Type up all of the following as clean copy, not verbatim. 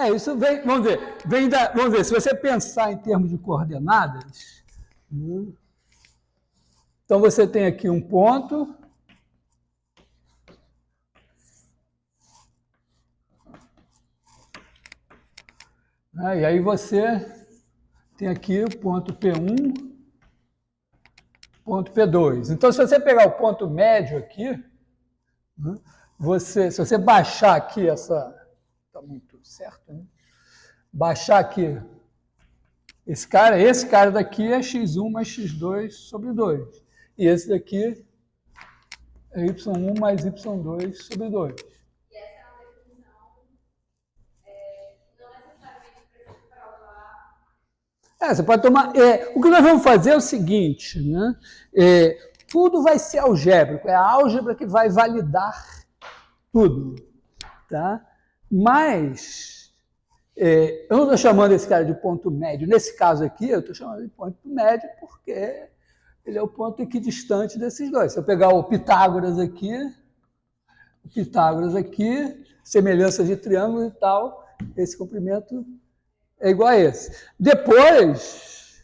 Isso vem, vamos ver, se você pensar em termos de coordenadas, então você tem aqui um ponto, e aí você tem aqui o ponto P1, ponto P2. Então, se você pegar o ponto médio aqui, se você baixar aqui essa... Está muito certo, né? Baixar aqui esse cara daqui é x1 mais x2 sobre 2. E esse daqui é y1 mais y2 sobre 2. E essa é uma definição não necessariamente precisa provar. Você pode tomar... o que nós vamos fazer é o seguinte, né? Tudo vai ser algébrico, é a álgebra que vai validar tudo, tá? Mas eu não estou chamando esse cara de ponto médio. Nesse caso aqui, eu estou chamando de ponto médio porque ele é o ponto equidistante desses dois. Se eu pegar o Pitágoras aqui, semelhança de triângulo e tal, esse comprimento é igual a esse. Depois,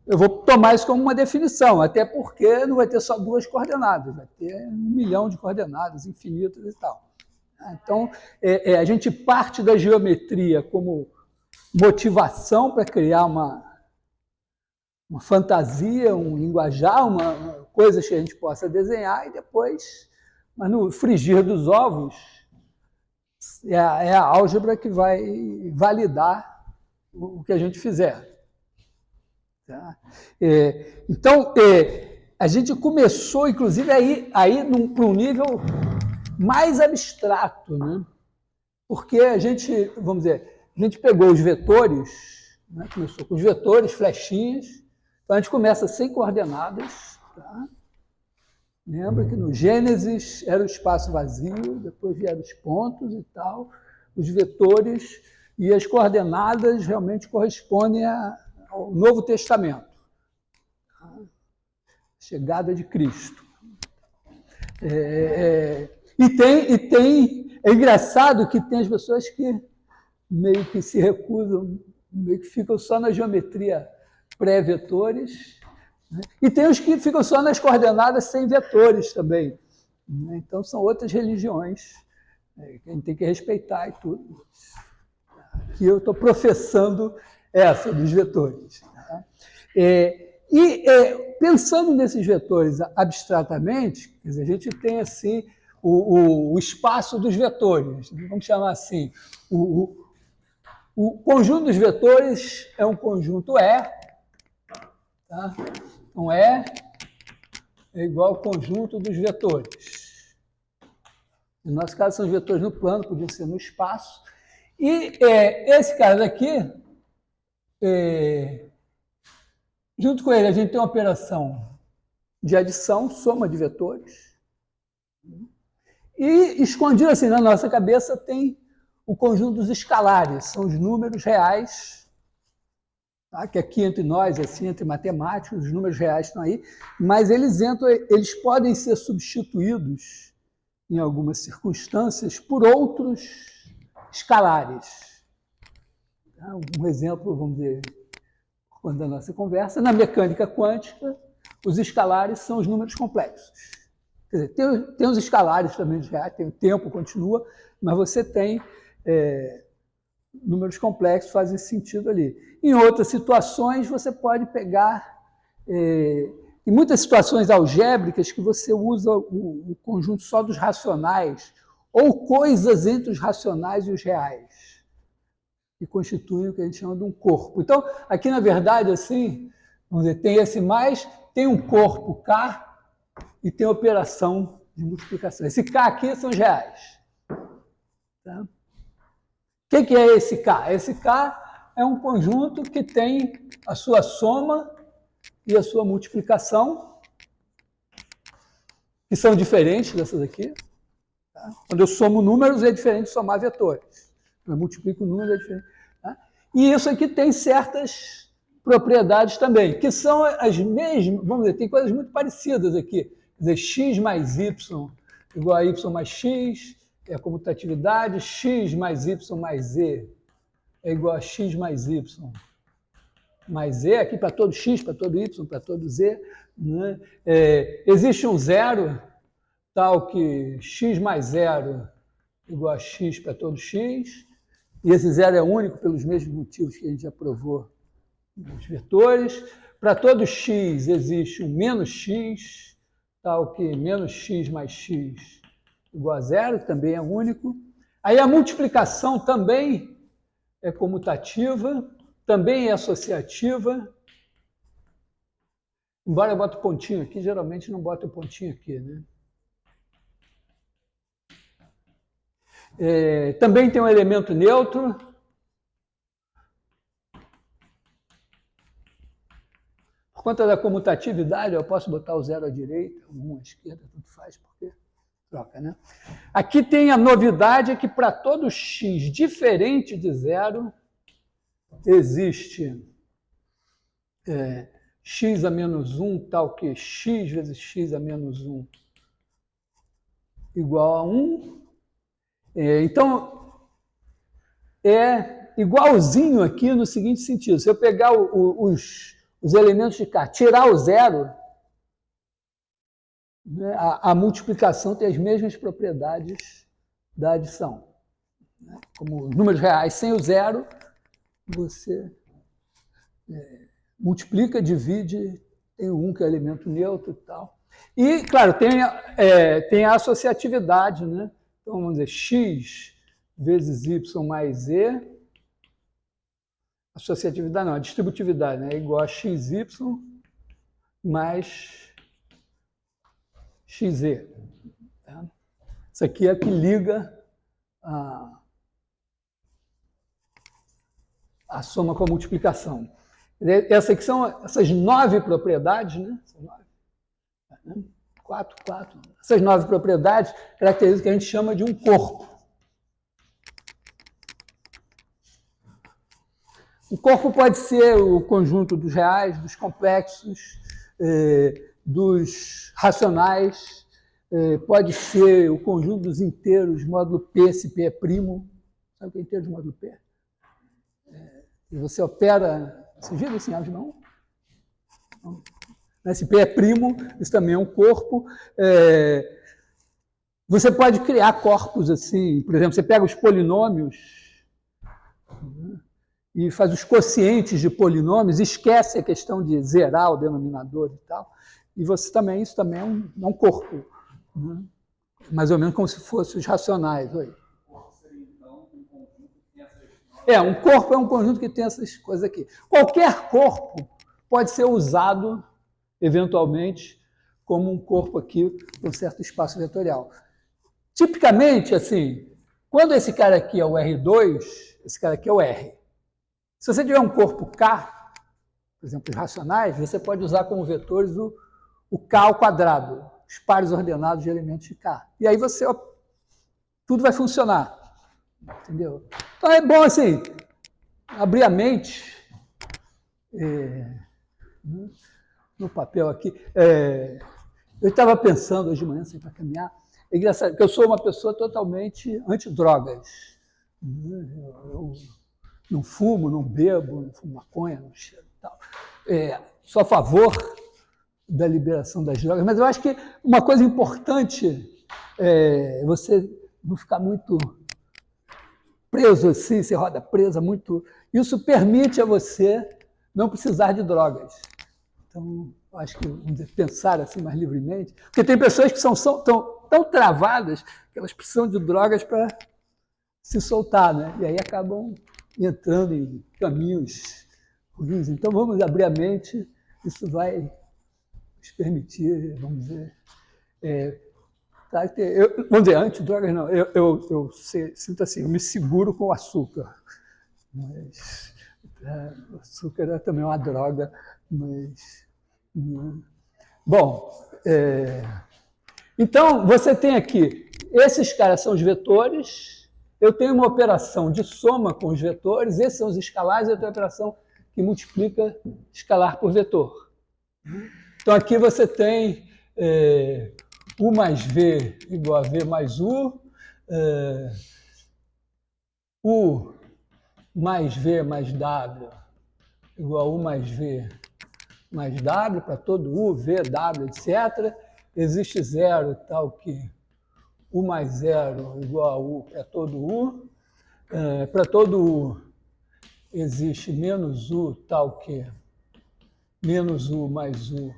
eu vou tomar isso como uma definição, até porque não vai ter só duas coordenadas, vai ter 1 milhão de coordenadas infinitas e tal. Então, a gente parte da geometria como motivação para criar uma fantasia, um linguajar, coisas que a gente possa desenhar e depois, mas no frigir dos ovos, é a álgebra que vai validar o que a gente fizer. Tá? Então, a gente começou, inclusive, aí para um nível mais abstrato, né? Porque a gente, vamos dizer, a gente pegou os vetores, né? Começou com os vetores, flechinhas, então a gente começa sem coordenadas, tá? Lembra que no Gênesis era o espaço vazio, depois vieram os pontos e tal, os vetores, e as coordenadas realmente correspondem ao Novo Testamento, tá? Chegada de Cristo. É engraçado que tem as pessoas que meio que se recusam, meio que ficam só na geometria pré-vetores, né? E tem os que ficam só nas coordenadas sem vetores também, né? Então são outras religiões, que a gente tem que respeitar e tudo. Aqui eu estou professando essa dos vetores. Tá? Pensando nesses vetores abstratamente, quer dizer, a gente tem assim o espaço dos vetores, vamos chamar assim, o conjunto dos vetores é um conjunto E, tá? Então E é igual ao conjunto dos vetores. No nosso caso são os vetores no plano, podiam ser no espaço. E esse cara daqui, junto com ele, a gente tem uma operação de adição, soma de vetores. E escondido assim na nossa cabeça tem o conjunto dos escalares, são os números reais, tá? Que aqui entre nós, assim, entre matemáticos, os números reais estão aí, mas eles podem ser substituídos em algumas circunstâncias por outros escalares. Tá? Um exemplo, vamos dizer, quando a nossa conversa, na mecânica quântica, os escalares são os números complexos. Quer dizer, tem os escalares também de reais, tem o tempo, continua, mas você tem números complexos, fazem sentido ali. Em outras situações, você pode pegar, em muitas situações algébricas, que você usa o conjunto só dos racionais, ou coisas entre os racionais e os reais, que constituem o que a gente chama de um corpo. Então, aqui, na verdade, assim, vamos dizer, tem esse mais, tem um corpo K, e tem operação de multiplicação. Esse K aqui são os reais. Tá? O que é esse K? Esse K é um conjunto que tem a sua soma e a sua multiplicação, que são diferentes dessas aqui. Tá? Quando eu somo números, é diferente de somar vetores. Quando eu multiplico números, é diferente. Tá? E isso aqui tem certas propriedades também, que são as mesmas, vamos dizer, tem coisas muito parecidas aqui. Quer dizer, x mais y igual a y mais x, é a comutatividade, x mais y mais z é igual a x mais y mais z, aqui para todo x, para todo y, para todo z. Né? Existe um zero, tal que x mais zero igual a x para todo x, e esse zero é único pelos mesmos motivos que a gente já provou nos vetores. Para todo x existe um menos x, tal que menos x mais x igual a zero, que também é único. Aí a multiplicação também é comutativa, também é associativa. Embora eu bote o pontinho aqui, geralmente não boto o pontinho aqui, né? Também tem um elemento neutro. Por conta da comutatividade, eu posso botar o zero à direita, o 1 à esquerda, tudo faz, porque troca, né? Aqui tem a novidade que para todo x diferente de zero, existe x a menos 1, tal que x vezes x a menos 1 igual a 1. Então, é igualzinho aqui no seguinte sentido. Se eu pegar os elementos de cá, tirar o zero, né, a multiplicação tem as mesmas propriedades da adição. Né? Como números reais sem o zero, você multiplica, divide, tem o 1 que é elemento neutro e tal. E, claro, tem a associatividade, né? Então, vamos dizer, x vezes y mais z, associatividade não, a distributividade, né? É igual a xy mais xz. Tá? Isso aqui é que liga a soma com a multiplicação. Essas aqui são essas 9 propriedades, né? 4. Essas 9 propriedades caracterizam o que a gente chama de um corpo. O corpo pode ser o conjunto dos reais, dos complexos, dos racionais, pode ser o conjunto dos inteiros, módulo P, se P é primo. Sabe o que é inteiro de módulo P? E você opera... Você viu assim, de mão? Se P é primo, isso também é um corpo. Você pode criar corpos assim, por exemplo, você pega os polinômios e faz os quocientes de polinômios, esquece a questão de zerar o denominador e tal, e isso também é um corpo, né? Mais ou menos como se fossem os racionais. Oi. Um corpo é um conjunto que tem essas coisas aqui. Qualquer corpo pode ser usado, eventualmente, como um corpo aqui com um certo espaço vetorial. Tipicamente, assim, quando esse cara aqui é o R2, esse cara aqui é o R. Se você tiver um corpo K, por exemplo, os racionais, você pode usar como vetores o K ao quadrado, os pares ordenados de elementos de K. E aí tudo vai funcionar. Entendeu? Então é bom, assim, abrir a mente no papel aqui. Eu estava pensando hoje de manhã, assim, para caminhar, é engraçado, que eu sou uma pessoa totalmente anti-drogas. Eu não fumo, não bebo, não fumo maconha, não cheiro e tal. Sou a favor da liberação das drogas, mas eu acho que uma coisa importante é você não ficar muito preso assim, você roda presa muito. Isso permite a você não precisar de drogas. Então, eu acho que, vamos dizer, pensar assim mais livremente, porque tem pessoas que são tão travadas que elas precisam de drogas para se soltar, né? E aí acabam entrando em caminhos ruins. Então, vamos abrir a mente, isso vai nos permitir, vamos dizer... vamos dizer, antidrogas não, eu sinto assim, eu me seguro com o açúcar. Mas o açúcar é também uma droga, mas... Bom, então você tem aqui, esses caras são os vetores, eu tenho uma operação de soma com os vetores, esses são os escalares, eu tenho uma operação que multiplica escalar por vetor. Então aqui você tem U mais V igual a V mais U, U mais V mais W igual a U mais V mais W para todo U, V, W, etc. Existe zero tal que U mais zero igual a U para todo U. Para todo U existe menos U tal que menos U mais U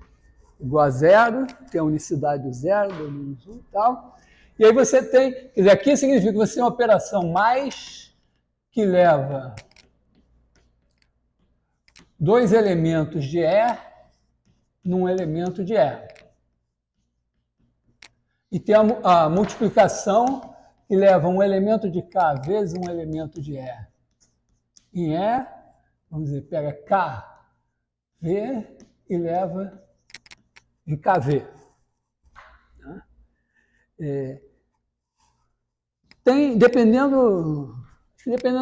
igual a zero, tem a unicidade do zero, do menos U e tal. E aí você tem, quer dizer, aqui significa que você tem uma operação mais que leva dois elementos de E num elemento de E. E tem a multiplicação que leva um elemento de K vezes um elemento de E. Em E, vamos dizer, pega KV e leva em KV. Dependendo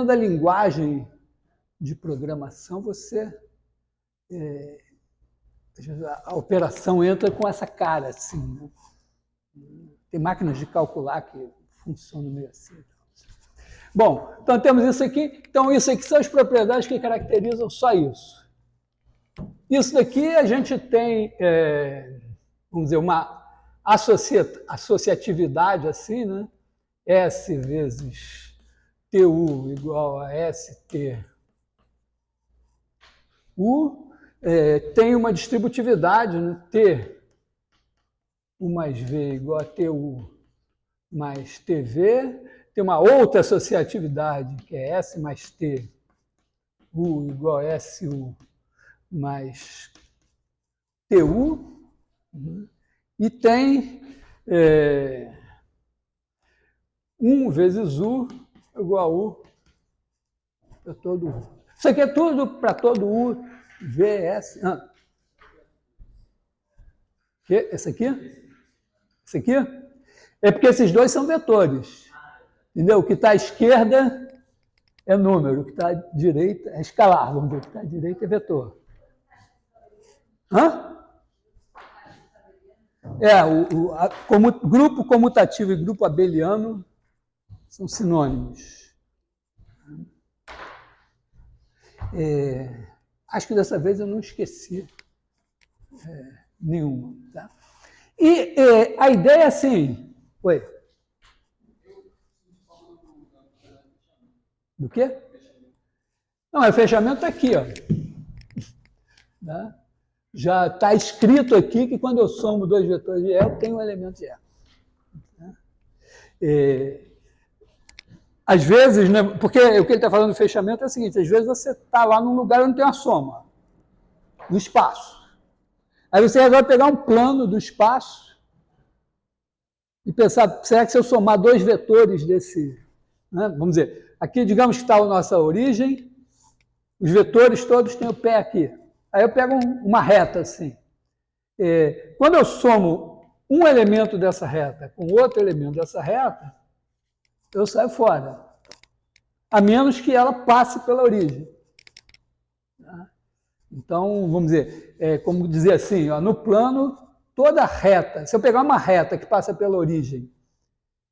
da linguagem de programação, a operação entra com essa cara, assim, né? Tem máquinas de calcular que funcionam meio assim. Bom, então temos isso aqui. Então, isso aqui são as propriedades que caracterizam só isso. Isso daqui a gente tem, vamos dizer, uma associatividade assim, né? S vezes TU igual a ST. Tem uma distributividade, né? T, U mais V igual a TU mais TV. Tem uma outra associatividade, que é S mais T, U igual a SU mais TU. E tem 1 vezes U igual a U para todo U. Isso aqui é tudo para todo U, VS. Esse aqui? Esse aqui? É porque esses dois são vetores. Entendeu? O que está à esquerda é número, o que está à direita é escalar. Vamos ver, o que está à direita é vetor. Grupo comutativo e grupo abeliano são sinônimos. Acho que dessa vez eu não esqueci nenhuma. Tá? E a ideia é assim... Oi? Do quê? Não, o fechamento está aqui, ó. Tá? Já está escrito aqui que quando eu somo dois vetores de E, eu tenho um elemento de E. Às vezes, né, porque o que ele está falando do fechamento é o seguinte, às vezes você está lá num lugar onde tem uma soma, no espaço. Aí você resolve pegar um plano do espaço e pensar, será que se eu somar dois vetores desse... Né, vamos dizer, aqui digamos que está a nossa origem, os vetores todos têm o pé aqui. Aí eu pego uma reta assim. Quando eu somo um elemento dessa reta com outro elemento dessa reta, eu saio fora. A menos que ela passe pela origem. Então, vamos dizer, como dizer assim, ó, no plano, toda reta, se eu pegar uma reta que passa pela origem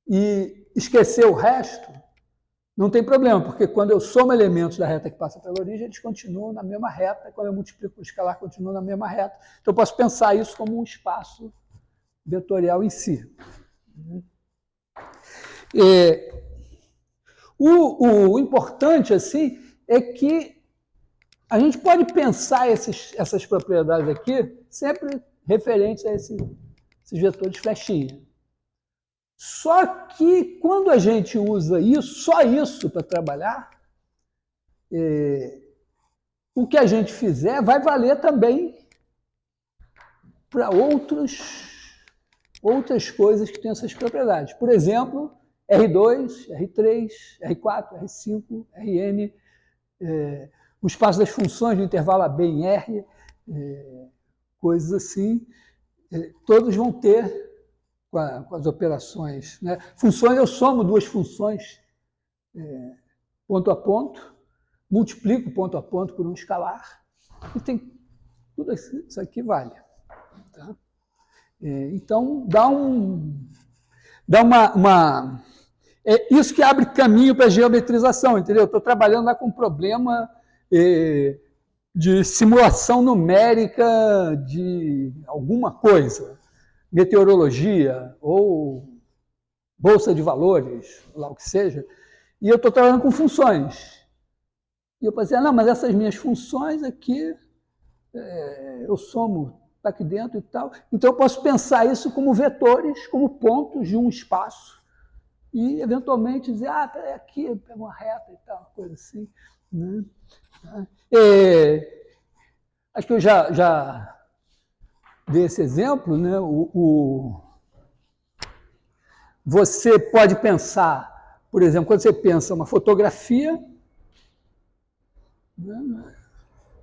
e esquecer o resto, não tem problema, porque quando eu somo elementos da reta que passa pela origem, eles continuam na mesma reta, quando eu multiplico o escalar, continua na mesma reta. Então, eu posso pensar isso como um espaço vetorial em si. O importante, assim, é que a gente pode pensar essas propriedades aqui sempre referentes a esses vetores flechinha. Só que quando a gente usa isso, só isso para trabalhar, o que a gente fizer vai valer também para outras coisas que têm essas propriedades. Por exemplo, R2, R3, R4, R5, Rn, o espaço das funções do intervalo AB em R, coisas assim, todos vão ter com as operações. Né? Funções, eu somo duas funções ponto a ponto, multiplico ponto a ponto por um escalar, e tem tudo isso aqui vale. Tá? Então, dá uma É isso que abre caminho para a geometrização, entendeu? Eu estou trabalhando lá com um problema de simulação numérica de alguma coisa, meteorologia ou bolsa de valores, lá o que seja, e eu estou trabalhando com funções. E eu pensei, não, mas essas minhas funções aqui, eu somo para aqui dentro e tal. Então eu posso pensar isso como vetores, como pontos de um espaço, e eventualmente dizer, é aqui, pega uma reta e tal, uma coisa assim. Né? Acho que eu já dei esse exemplo, né? Você pode pensar, por exemplo, quando você pensa uma fotografia, né?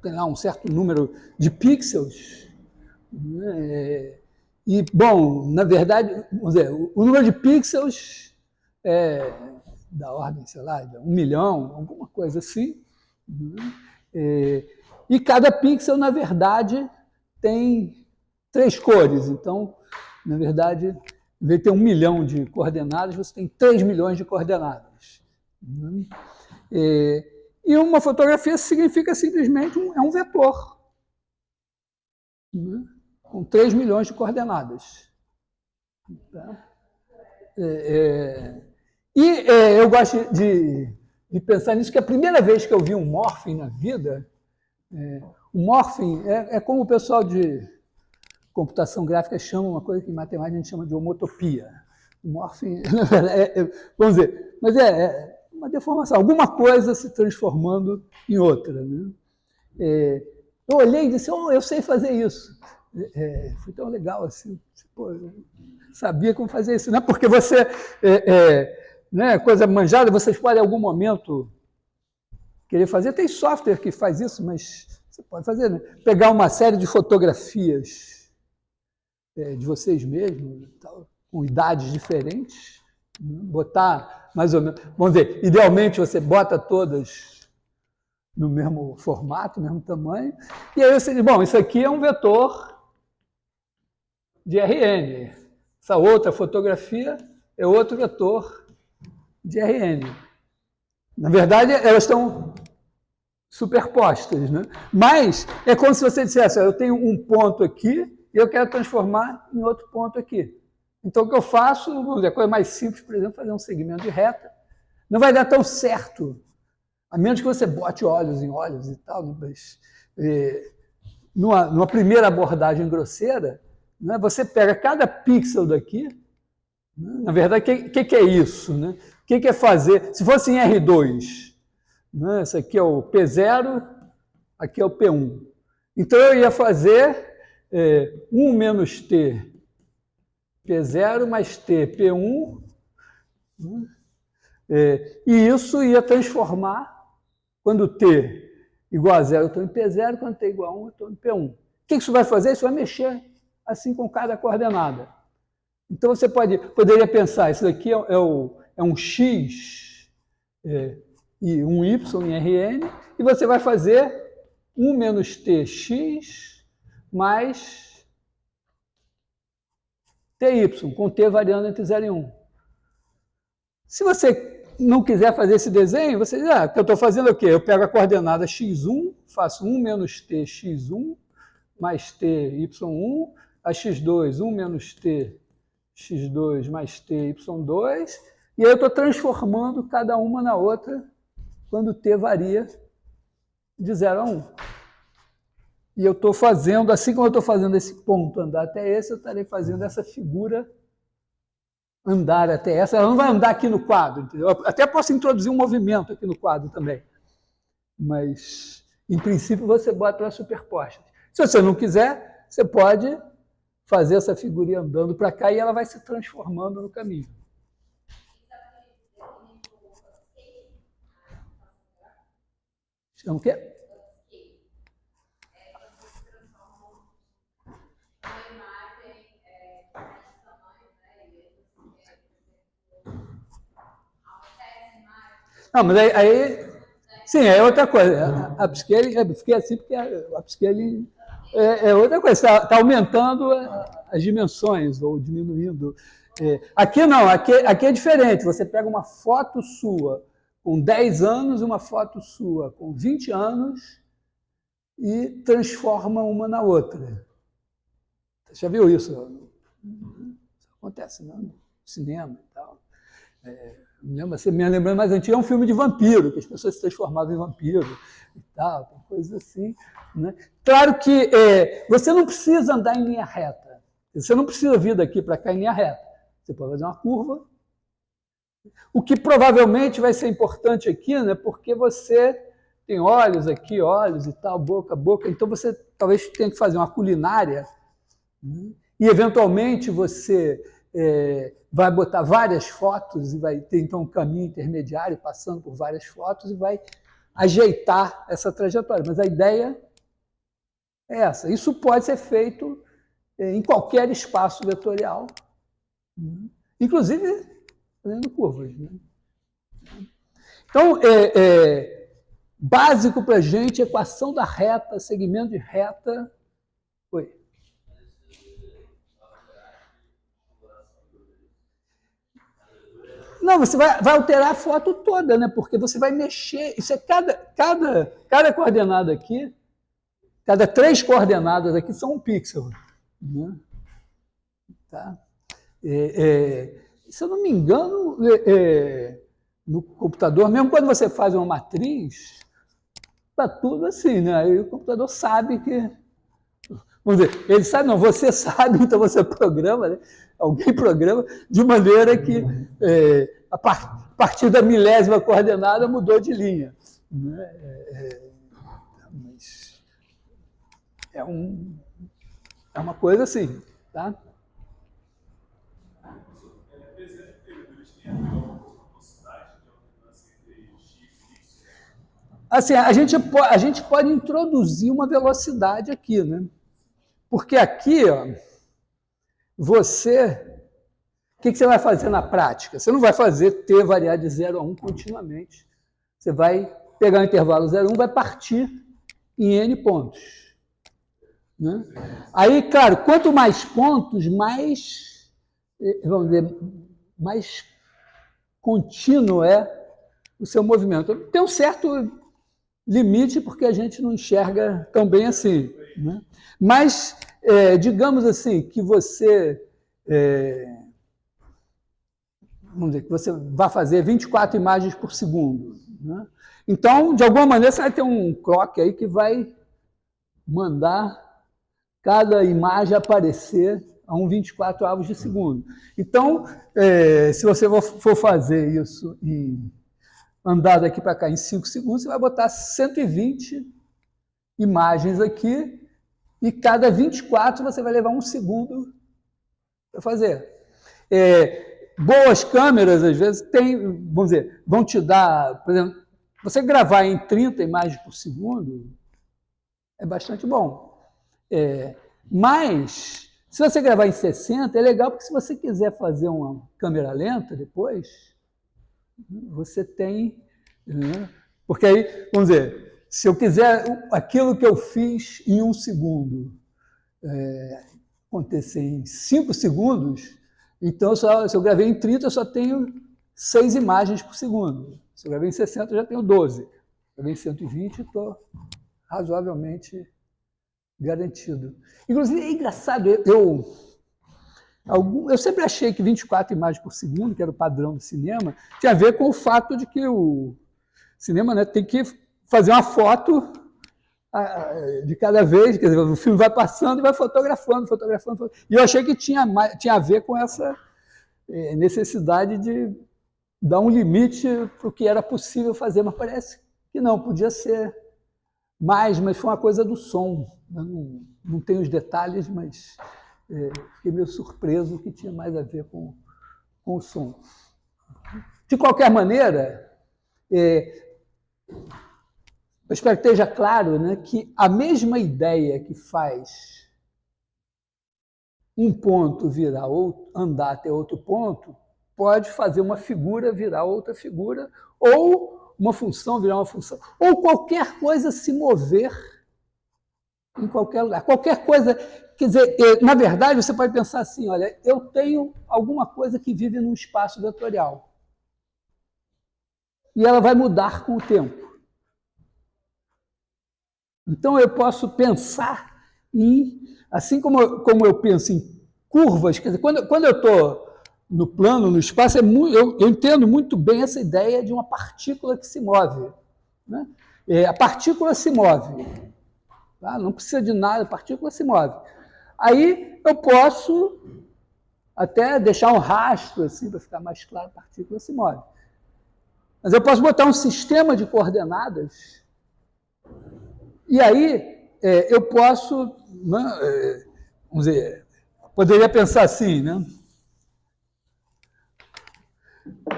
Tem lá um certo número de pixels, né? E, bom, na verdade, vamos dizer, o número de pixels é da ordem, sei lá, de 1 milhão, alguma coisa assim. Né? E cada pixel, na verdade, tem 3 cores. Então, na verdade, em vez de ter 1 milhão de coordenadas, você tem 3 milhões de coordenadas. Né? E uma fotografia significa simplesmente é um vetor. Né? Com 3 milhões de coordenadas. Tá? Eu gosto de pensar nisso, que a primeira vez que eu vi um morphing na vida, o morphing é como o pessoal de computação gráfica chama uma coisa que em matemática a gente chama de homotopia. O morphing, na verdade, vamos dizer, mas é uma deformação, alguma coisa se transformando em outra. Né? Eu olhei e disse, eu sei fazer isso. Foi tão legal assim. Pô, eu sabia como fazer isso. Não é porque você, né, coisa manjada, vocês podem em algum momento querer fazer. Tem software que faz isso, mas você pode fazer. Né? Pegar uma série de fotografias de vocês mesmos, tal, com idades diferentes, né? Botar mais ou menos, vamos dizer, idealmente você bota todas no mesmo formato, no mesmo tamanho, e aí você diz, bom, isso aqui é um vetor de Rn, essa outra fotografia é outro vetor de Rn. Na verdade, elas estão superpostas, né? Mas é como se você dissesse, eu tenho um ponto aqui e eu quero transformar em outro ponto aqui. Então, o que eu faço, vamos dizer, a coisa mais simples, por exemplo, fazer um segmento de reta, não vai dar tão certo, a menos que você bote olhos em olhos e tal, mas numa primeira abordagem grosseira, né, você pega cada pixel daqui, né, na verdade, o que é isso? Né? O que é fazer? Se fosse em R2, né, esse aqui é o P0, aqui é o P1. Então, eu ia fazer 1 menos T P0 mais T P1, né, e isso ia transformar, quando T igual a 0, eu estou em P0, quando T igual a 1, eu estou em P1. O que isso vai fazer? Isso vai mexer assim com cada coordenada. Então, você poderia pensar, isso daqui é um X e um Y em Rn, e você vai fazer 1 menos Tx mais Ty, com T variando entre 0 e 1. Se você não quiser fazer esse desenho, você diz, o que eu estou fazendo é o quê? Eu pego a coordenada x1, faço 1 menos t x1 mais t y1, a x2, 1 menos t x2 mais t y2, e aí eu estou transformando cada uma na outra quando t varia de 0 a 1. E eu estou fazendo, assim como eu estou fazendo esse ponto andar até esse, eu estarei fazendo essa figura andar até essa. Ela não vai andar aqui no quadro, entendeu? Eu até posso introduzir um movimento aqui no quadro também. Mas, em princípio, você bota ela superposta. Se você não quiser, você pode fazer essa figurinha andando para cá e ela vai se transformando no caminho. Chama o quê? Não, mas aí sim, é outra coisa. A upscaling, eu fiquei assim porque a upscaling é outra coisa. Está aumentando as dimensões ou diminuindo. Aqui não, aqui é diferente. Você pega uma foto sua com 10 anos e uma foto sua com 20 anos e transforma uma na outra. Você já viu isso? Isso acontece no cinema e tal. Me lembrando mais antigo, é um filme de vampiro, que as pessoas se transformavam em vampiro e tal, tem coisas assim. Né? Claro que você não precisa andar em linha reta. Você não precisa vir daqui para cá em linha reta. Você pode fazer uma curva. O que provavelmente vai ser importante aqui, né, porque você tem olhos aqui, olhos e tal, boca, boca. Então você talvez tenha que fazer uma culinária, né, e eventualmente você vai botar várias fotos e vai ter então um caminho intermediário passando por várias fotos e vai ajeitar essa trajetória. Mas a ideia é essa. Isso pode ser feito em qualquer espaço vetorial, inclusive fazendo curvas. Né? Então, básico para a gente, equação da reta, segmento de reta. Oi. Não, você vai alterar a foto toda, né? Porque você vai mexer. Isso é cada coordenada aqui, cada 3 coordenadas aqui são um pixel. Né? Tá? Se eu não me engano, no computador, mesmo quando você faz uma matriz, está tudo assim, né? Aí o computador sabe que. Vamos dizer, ele sabe, não, você sabe, então você programa, né? Alguém programa, de maneira que a partir da milésima coordenada mudou de linha. Né? Mas é uma coisa assim, tá? Assim, a gente pode introduzir uma velocidade aqui, né? Porque aqui, ó, o que você vai fazer na prática? Você não vai fazer t variar de 0 a 1 continuamente. Você vai pegar o intervalo 0 a 1, vai partir em n pontos. Né? Aí, claro, quanto mais pontos, mais, vamos dizer, mais contínuo é o seu movimento. Tem um certo limite, porque a gente não enxerga tão bem assim. Né? Mas, digamos assim, que você, vamos dizer, que você vai fazer 24 imagens por segundo. Né? Então, de alguma maneira, você vai ter um clock aí que vai mandar cada imagem aparecer a 1,24 avos de segundo. Então, se você for fazer isso em andar daqui para cá em 5 segundos, você vai botar 120 imagens aqui e cada 24 você vai levar 1 segundo para fazer. Boas câmeras, às vezes, vamos dizer, vão te dar, por exemplo, você gravar em 30 imagens por segundo é bastante bom. Mas, se você gravar em 60, é legal, porque se você quiser fazer uma câmera lenta depois, você tem... Né? Porque aí, vamos dizer, se eu quiser aquilo que eu fiz em 1 segundo acontecer em 5 segundos, então, se eu gravei em 30, eu só tenho 6 imagens por segundo. Se eu gravei em 60, eu já tenho 12. Se eu gravei em 120, estou razoavelmente garantido. Inclusive, é engraçado, eu sempre achei que 24 imagens por segundo, que era o padrão do cinema, tinha a ver com o fato de que o cinema, né, tem que fazer uma foto de cada vez, quer dizer, o filme vai passando e vai fotografando. E eu achei que tinha a ver com essa necessidade de dar um limite para o que era possível fazer, mas parece que não, podia ser mais, mas foi uma coisa do som. Eu não tenho os detalhes, mas fiquei meio surpreso que tinha mais a ver com o som. De qualquer maneira, eu espero que esteja claro, né, que a mesma ideia que faz um ponto virar andar até outro ponto, pode fazer uma figura virar outra figura, ou uma função virar uma função, ou qualquer coisa se mover em qualquer lugar. Qualquer coisa, quer dizer, na verdade, você pode pensar assim, olha, eu tenho alguma coisa que vive num espaço vetorial. E ela vai mudar com o tempo. Então, eu posso pensar em, assim como eu penso em curvas, quer dizer, quando eu estou no plano, no espaço, eu entendo muito bem essa ideia de uma partícula que se move. Né? A partícula se move. Tá? Não precisa de nada, a partícula se move. Aí eu posso até deixar um rastro, assim, para ficar mais claro, a partícula se move. Mas eu posso botar um sistema de coordenadas e aí eu posso, né, vamos dizer, poderia pensar assim, né?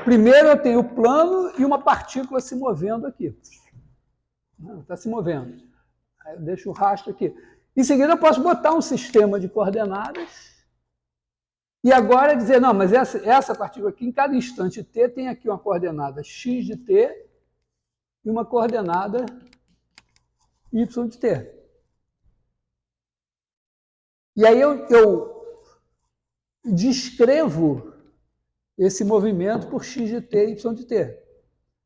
Primeiro eu tenho o plano e uma partícula se movendo aqui. Está se movendo. Aí eu deixo o rastro aqui. Em seguida eu posso botar um sistema de coordenadas e agora dizer, não, mas essa partícula aqui, em cada instante t, tem aqui uma coordenada x de t e uma coordenada y de t. E aí eu descrevo esse movimento por x de t e y de t.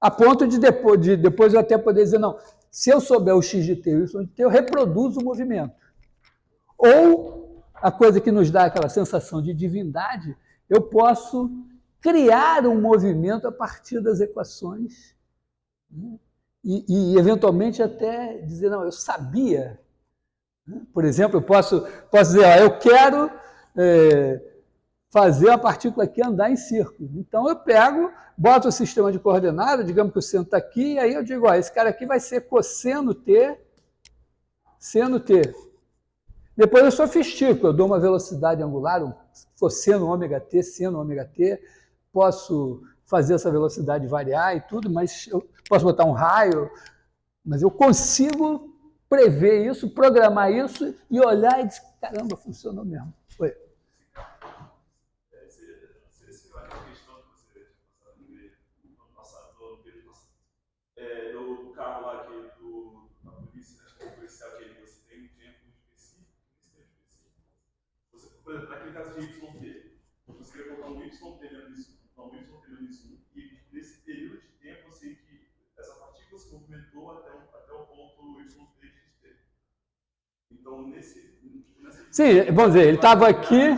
A ponto de depois eu até poder dizer, não, se eu souber o x de t e o y de t, eu reproduzo o movimento. Ou, a coisa que nos dá aquela sensação de divindade, eu posso criar um movimento a partir das equações, né? E eventualmente até dizer, não, eu sabia. Por exemplo, eu posso dizer, ó, eu quero fazer a partícula aqui andar em círculo. Então eu pego, boto o sistema de coordenadas, digamos que o centro está aqui, e aí eu digo, ó, esse cara aqui vai ser cosseno t, seno t. Depois eu sofistico, eu dou uma velocidade angular, um cosseno ômega t, seno ômega t, posso fazer essa velocidade variar e tudo, mas eu posso botar um raio, mas eu consigo prever isso, programar isso e olhar e dizer, caramba, funcionou mesmo. Foi. Do carro lá da polícia, né, policial que você tem um tempo específico, você, por exemplo, naquele caso de YT, você queria colocar um YT menos 1, e nesse período de tempo eu sei que essa partícula se movimentou até o ponto YT de XT. Então, Sim, vamos dizer, ele estava aqui,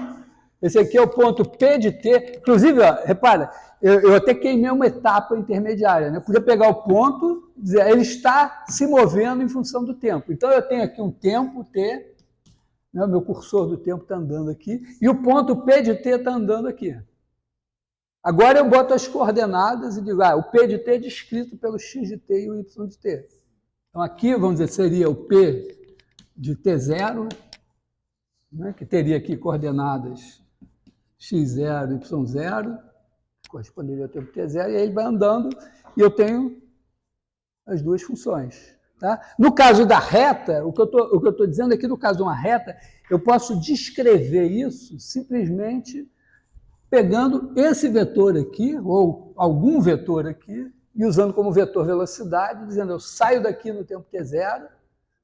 esse aqui é o ponto P de T. Inclusive, ó, repara, eu até queimei uma etapa intermediária, né? Eu podia pegar o ponto e dizer, ele está se movendo em função do tempo. Então, eu tenho aqui um tempo T, né? O meu cursor do tempo está andando aqui, e o ponto P de T está andando aqui. Agora eu boto as coordenadas e digo, o P de T é descrito pelo X de T e o Y de T. Então, aqui, vamos dizer, seria o P de T0, né? Que teria aqui coordenadas x0 e y0, corresponderia ao tempo t0, e aí ele vai andando e eu tenho as duas funções. Tá? No caso da reta, o que eu estou dizendo é que no caso de uma reta, eu posso descrever isso simplesmente pegando esse vetor aqui, ou algum vetor aqui, e usando como vetor velocidade, dizendo eu saio daqui no tempo t0.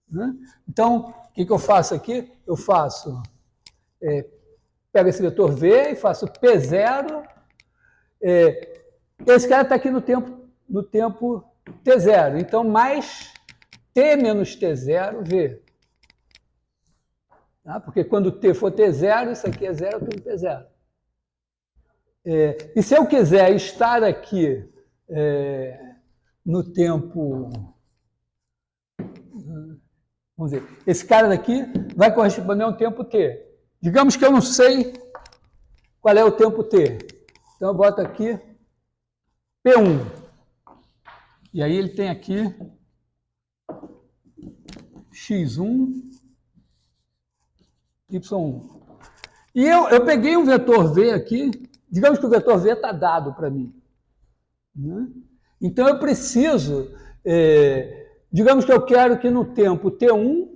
Né? Então, o que eu faço aqui? Eu faço, pego esse vetor v e faço p0. Esse cara está aqui no tempo t0. Então, mais t menos t0, v. Tá? Porque quando t for t0, isso aqui é 0, eu tenho p0. E se eu quiser estar aqui no tempo... Vamos dizer, esse cara daqui vai corresponder a um tempo t. Digamos que eu não sei qual é o tempo t. Então, eu boto aqui P1. E aí ele tem aqui x1, y1. E eu peguei um vetor v aqui, digamos que o vetor v está dado para mim. Né? Então, eu preciso, digamos que eu quero que no tempo t1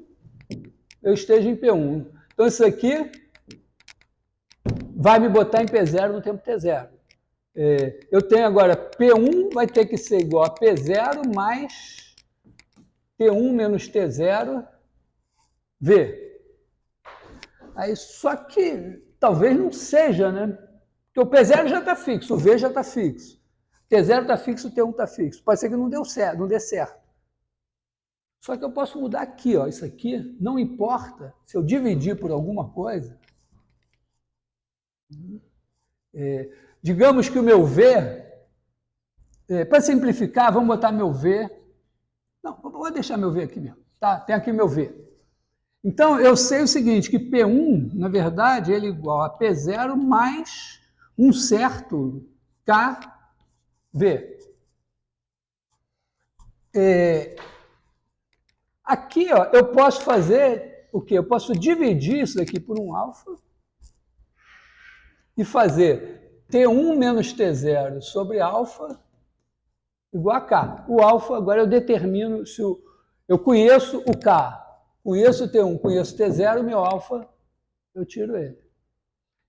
eu esteja em P1. Então, isso aqui vai me botar em P0 no tempo t0. Eu tenho agora P1 vai ter que ser igual a P0 mais T1 menos T0 V. Aí, só que talvez não seja, né? Porque o P0 já está fixo, o V já está fixo. O T0 está fixo, o T1 está fixo. Pode ser que não dê certo. Só que eu posso mudar aqui, ó. Isso aqui não importa se eu dividir por alguma coisa. Digamos que o meu V, para simplificar, vamos botar meu V. Não, vou deixar meu V aqui mesmo. Tá? Tem aqui meu V. Então, eu sei o seguinte, que P1, na verdade, ele é igual a P0 mais um certo KV. Aqui, ó, eu posso fazer o quê? Eu posso dividir isso daqui por um alfa e fazer T1 menos T0 sobre alfa igual a K. O alfa, agora eu determino, se eu conheço o K, conheço o T1, conheço o T0, meu alfa, eu tiro ele.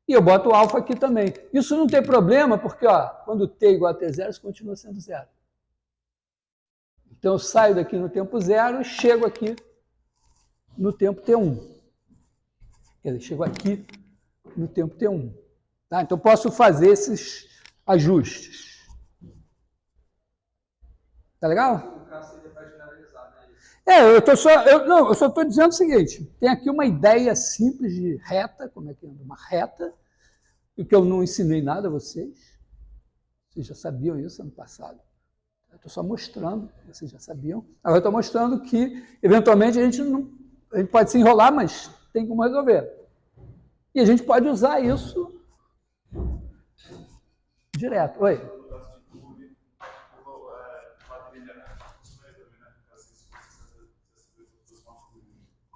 E eu boto o alfa aqui também. Isso não tem problema, porque ó, quando T igual a T0, isso continua sendo zero. Então eu saio daqui no tempo zero e chego aqui no tempo T1. Quer dizer, chego aqui no tempo T1. Tá? Então eu posso fazer esses ajustes. Tá legal? Eu só estou dizendo o seguinte, tem aqui uma ideia simples de reta, como é que é uma reta, e que eu não ensinei nada a vocês. Vocês já sabiam isso ano passado. Eu estou só mostrando, vocês já sabiam. Agora eu estou mostrando que, eventualmente, a gente pode se enrolar, mas tem como resolver. E a gente pode usar isso direto. Oi?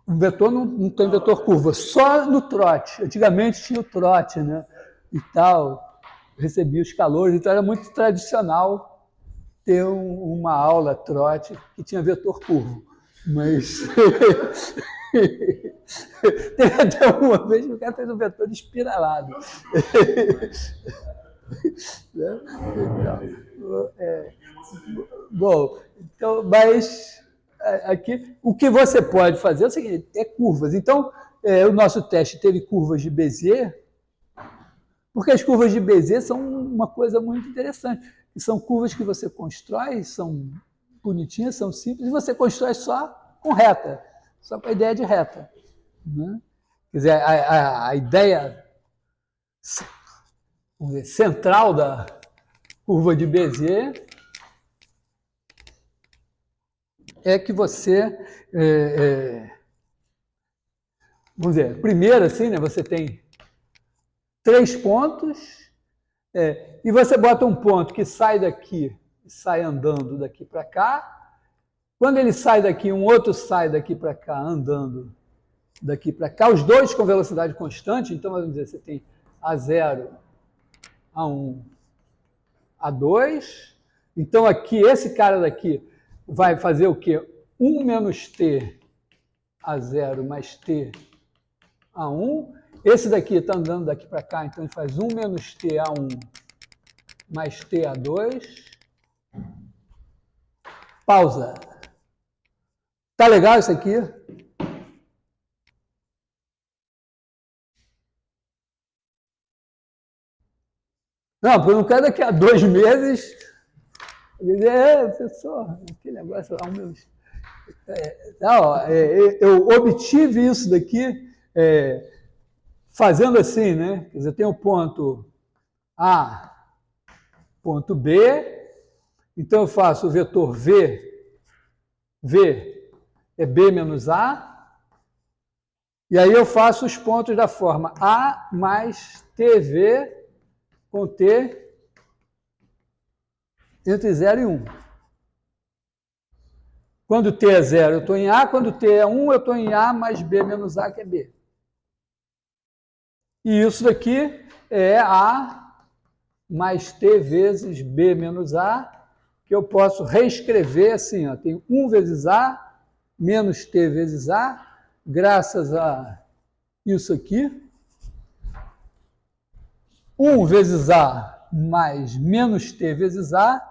O vetor não tem vetor curva, só no trote. Antigamente tinha o trote, né? E tal, recebia os calores, então era muito tradicional ter uma aula trote que tinha vetor curvo. Mas teve até uma vez que o cara fez um vetor espiralado. Bom, então, mas aqui, o que você pode fazer é o seguinte, é curvas. Então, o nosso teste teve curvas de Bézier, porque as curvas de Bézier são uma coisa muito interessante. São curvas que você constrói, são bonitinhas, são simples, e você constrói só com reta, só com a ideia de reta. Né? Quer dizer, a ideia, vamos dizer, central da curva de Bézier é que você, vamos dizer, primeiro assim, né, você tem 3 pontos, e você bota um ponto que sai daqui, sai andando daqui para cá. Quando ele sai daqui, um outro sai daqui para cá, andando daqui para cá, os dois com velocidade constante. Então, vamos dizer, você tem A0, A1, A2. Então, aqui, esse cara daqui vai fazer o quê? 1 menos T A0 mais T A1. Esse daqui está andando daqui para cá, então ele faz 1 menos T A1 mais T A2. Pausa. Tá legal isso aqui? Não, porque eu não quero daqui a 2 meses. Professor, aquele negócio lá, eu obtive isso daqui fazendo assim, né? Quer dizer, eu tenho o ponto A, ponto B, então eu faço o vetor V é B menos A, e aí eu faço os pontos da forma A mais TV com T entre 0 e 1. Quando T é 0, eu estou em A, quando T é 1, eu estou em A mais B menos A, que é B. E isso daqui é A mais T vezes B menos A, que eu posso reescrever assim, ó, tem 1 vezes A menos T vezes A, graças a isso aqui. 1 vezes A mais menos T vezes A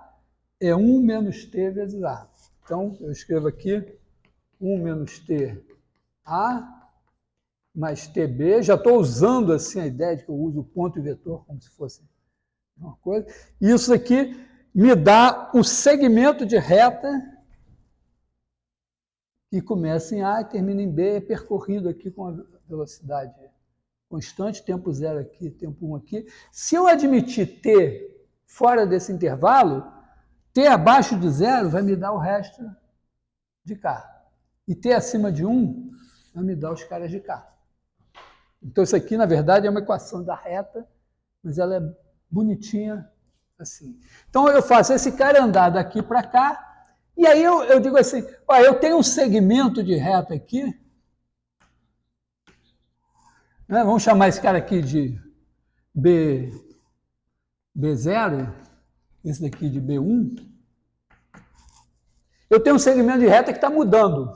é 1 menos T vezes A. Então, eu escrevo aqui 1 menos T A mais TB. Já estou usando assim a ideia de que eu uso o ponto e vetor como se fosse uma coisa. Isso aqui me dá um segmento de reta que começa em A e termina em B, percorrido aqui com a velocidade constante, tempo 0 aqui, tempo 1 aqui. Se eu admitir T fora desse intervalo, T abaixo de 0 vai me dar o resto de K. E T acima de 1 vai me dar os caras de K. Então isso aqui, na verdade, é uma equação da reta, mas ela é bonitinha assim. Então eu faço esse cara andar daqui para cá, e aí eu digo assim, ó, eu tenho um segmento de reta aqui, né? Vamos chamar esse cara aqui de B0, esse daqui de B1. Eu tenho um segmento de reta que está mudando,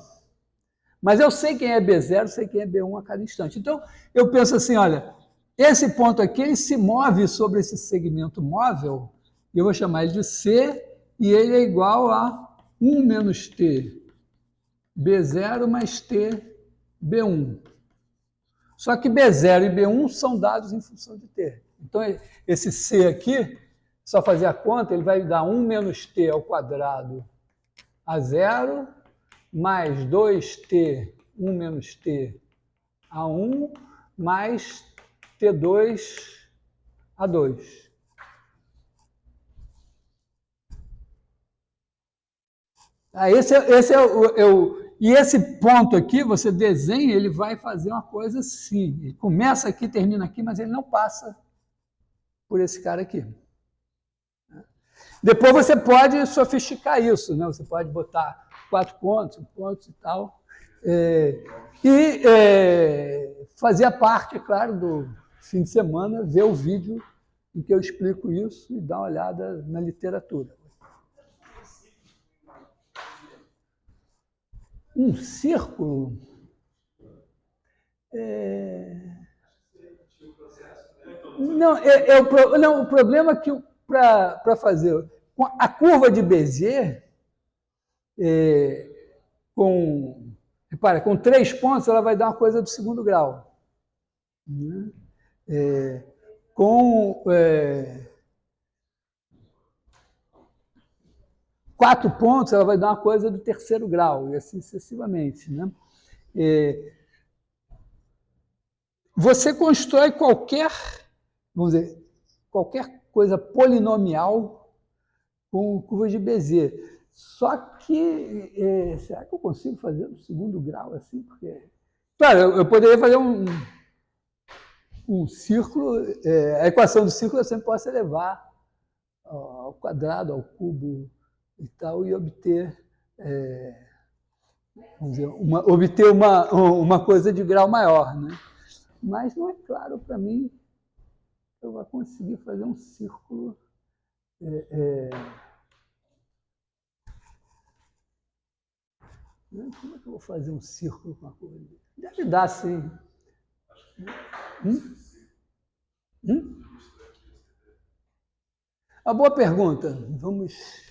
mas eu sei quem é B0, sei quem é B1 a cada instante. Então eu penso assim, olha, esse ponto aqui ele se move sobre esse segmento móvel, e eu vou chamar ele de C, e ele é igual a 1 menos T B0 mais T B1. Só que B0 e B1 são dados em função de T. Então, esse C aqui, só fazer a conta, ele vai dar 1 menos T ao quadrado a 0, mais 2T, 1 menos T a 1, mais T2 a 2. E esse ponto aqui, você desenha, ele vai fazer uma coisa assim. Ele começa aqui, termina aqui, mas ele não passa por esse cara aqui. Depois você pode sofisticar isso, né? Você pode botar 4 pontos, 1 ponto e tal. Fazer a parte, claro, do fim de semana, ver o vídeo em que eu explico isso e dar uma olhada na literatura. Um círculo. Não, o problema é que para fazer a curva de Bézier, com 3 pontos, ela vai dar uma coisa do segundo grau. Com 4 pontos, ela vai dar uma coisa do terceiro grau, e assim sucessivamente. Né? Você constrói qualquer coisa polinomial com curva de Bézier. Só que, será que eu consigo fazer no segundo grau assim? Porque, claro, eu poderia fazer um círculo, a equação do círculo eu sempre posso elevar ao quadrado, ao cubo e tal, e obter, obter uma coisa de grau maior. Né? Mas não é claro para mim que eu vou conseguir fazer um círculo. Como é que eu vou fazer um círculo com a curva? Deve dar, sim. Uma boa pergunta. Vamos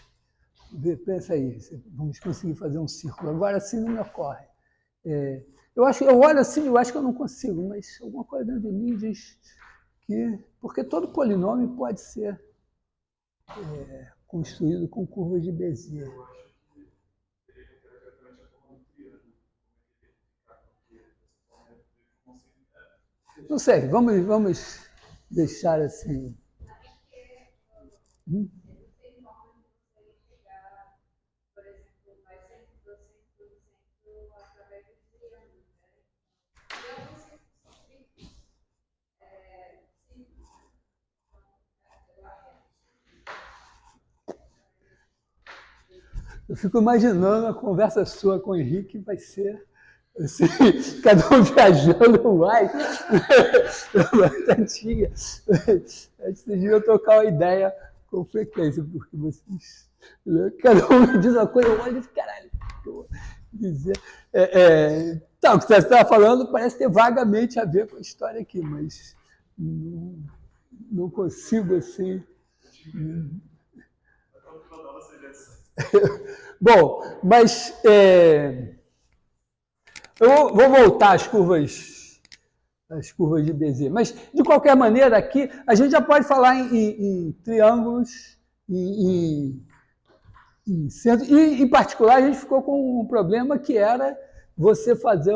ver, pensa aí. Vamos conseguir fazer um círculo. Agora sim não me ocorre. Eu olho assim, eu acho que eu não consigo, mas alguma coisa dentro de mim diz que... Porque todo polinômio pode ser construído com curvas de Bézier. Não sei, vamos deixar assim. Eu fico imaginando a conversa sua com o Henrique vai ser assim, cada um viajando mais. Antiga. Vocês deviam tocar uma ideia com frequência, porque vocês. Cada um me diz uma coisa, eu olho e digo, caralho, o que eu vou dizer? Tá, o que você estava falando parece ter vagamente a ver com a história aqui, mas não consigo assim. Bom, mas Eu vou voltar às curvas de Bézier. Mas, de qualquer maneira, aqui a gente já pode falar em triângulos, em centro. E, em particular, a gente ficou com um problema que era você fazer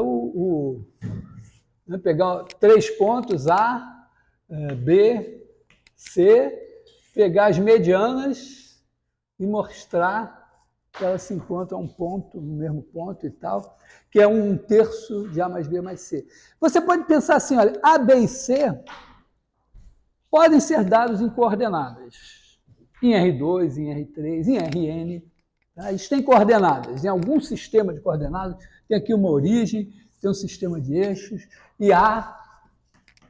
pegar 3 pontos, A, B, C, pegar as medianas e mostrar que elas se encontram no mesmo ponto e tal, que é 1/3 de A mais B mais C. Você pode pensar assim, olha, A, B e C podem ser dados em coordenadas, em R2, em R3, em Rn. Tá? Eles têm coordenadas, em algum sistema de coordenadas, tem aqui uma origem, tem um sistema de eixos, e A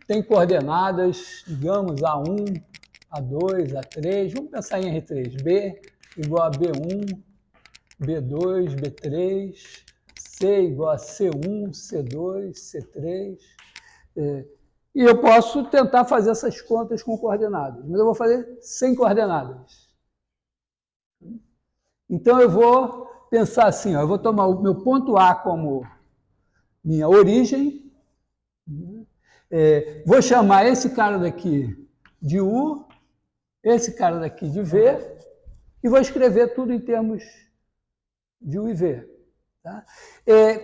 tem coordenadas, digamos, A1, A2, A3, vamos pensar em R3, B igual a B1, B2, B3, C igual a C1, C2, C3. E eu posso tentar fazer essas contas com coordenadas, mas eu vou fazer sem coordenadas. Então, eu vou pensar assim, ó, eu vou tomar o meu ponto A como minha origem, vou chamar esse cara daqui de U, esse cara daqui de V, e vou escrever tudo em termos de U e V. Tá?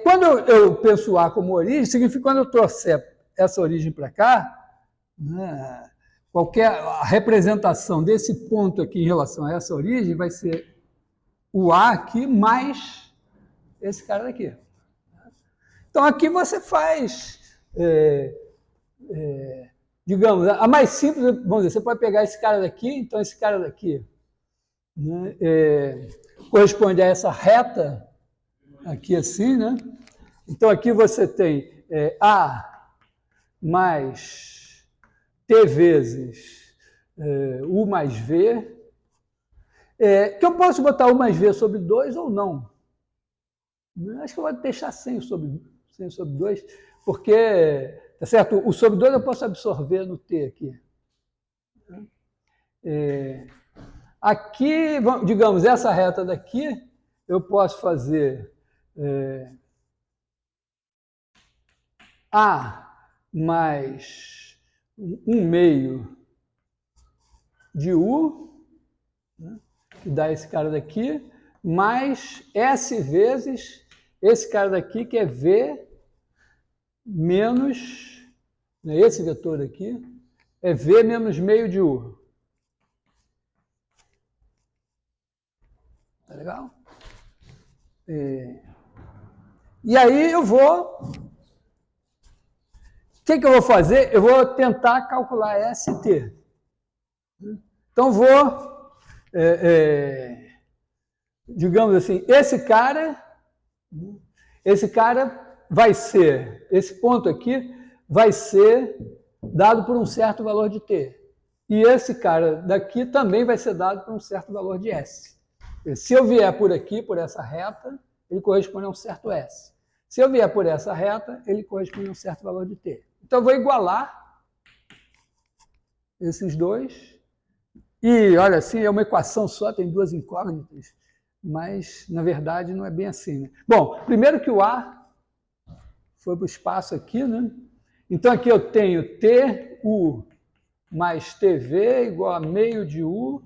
Quando eu penso A como origem, significa que quando eu trouxer essa origem para cá, né, a representação desse ponto aqui em relação a essa origem vai ser o A aqui mais esse cara daqui. Então, aqui você faz, digamos, a mais simples, vamos dizer, você pode pegar esse cara daqui, então esse cara daqui, né, corresponde a essa reta aqui assim, né? Então, aqui você tem A mais T vezes U mais V, que eu posso botar U mais V sobre 2 ou não. Acho que eu vou deixar 100 sobre 2, porque, tá certo? O sobre 2 eu posso absorver no T aqui. Aqui, digamos, essa reta daqui, eu posso fazer A mais 1/2 de U, né, que dá esse cara daqui, mais S vezes esse cara daqui, que é V menos, né, esse vetor aqui, é V menos meio de U. Tá legal? E aí eu vou... O que eu vou fazer? Eu vou tentar calcular ST. Então, vou... digamos assim, esse cara vai ser... Esse ponto aqui vai ser dado por um certo valor de T. E esse cara daqui também vai ser dado por um certo valor de S. Se eu vier por aqui, por essa reta, ele corresponde a um certo S. Se eu vier por essa reta, ele corresponde a um certo valor de T. Então, eu vou igualar esses dois. E, olha, assim, é uma equação só, tem 2 incógnitas, mas, na verdade, não é bem assim, né? Bom, primeiro que o A foi para o espaço aqui, né? Então, aqui eu tenho TU mais TV igual a meio de U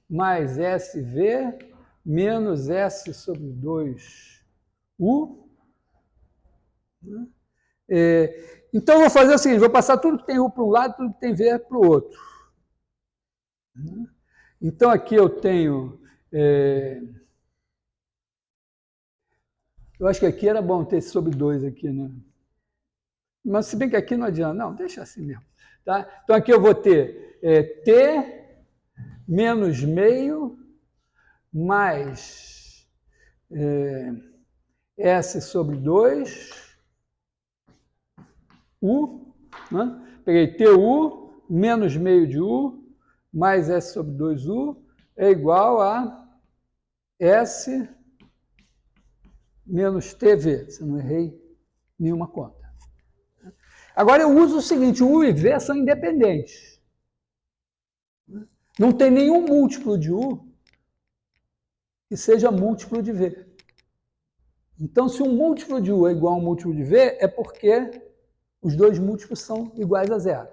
mais SV menos S sobre 2U. Então, eu vou fazer o seguinte, vou passar tudo que tem U para um lado, tudo que tem V para o outro. Então, aqui eu tenho... eu acho que aqui era bom ter sobre 2 aqui, né? Mas, se bem que aqui não adianta. Não, deixa assim mesmo. Tá? Então, aqui eu vou ter T menos meio mais S sobre 2 U, né? Peguei TU menos meio de U mais S sobre 2U é igual a S menos TV. Se eu não errei nenhuma conta. Agora eu uso o seguinte, U e V são independentes. Não tem nenhum múltiplo de U que seja múltiplo de V. Então, se um múltiplo de U é igual a um múltiplo de V, é porque os dois múltiplos são iguais a zero.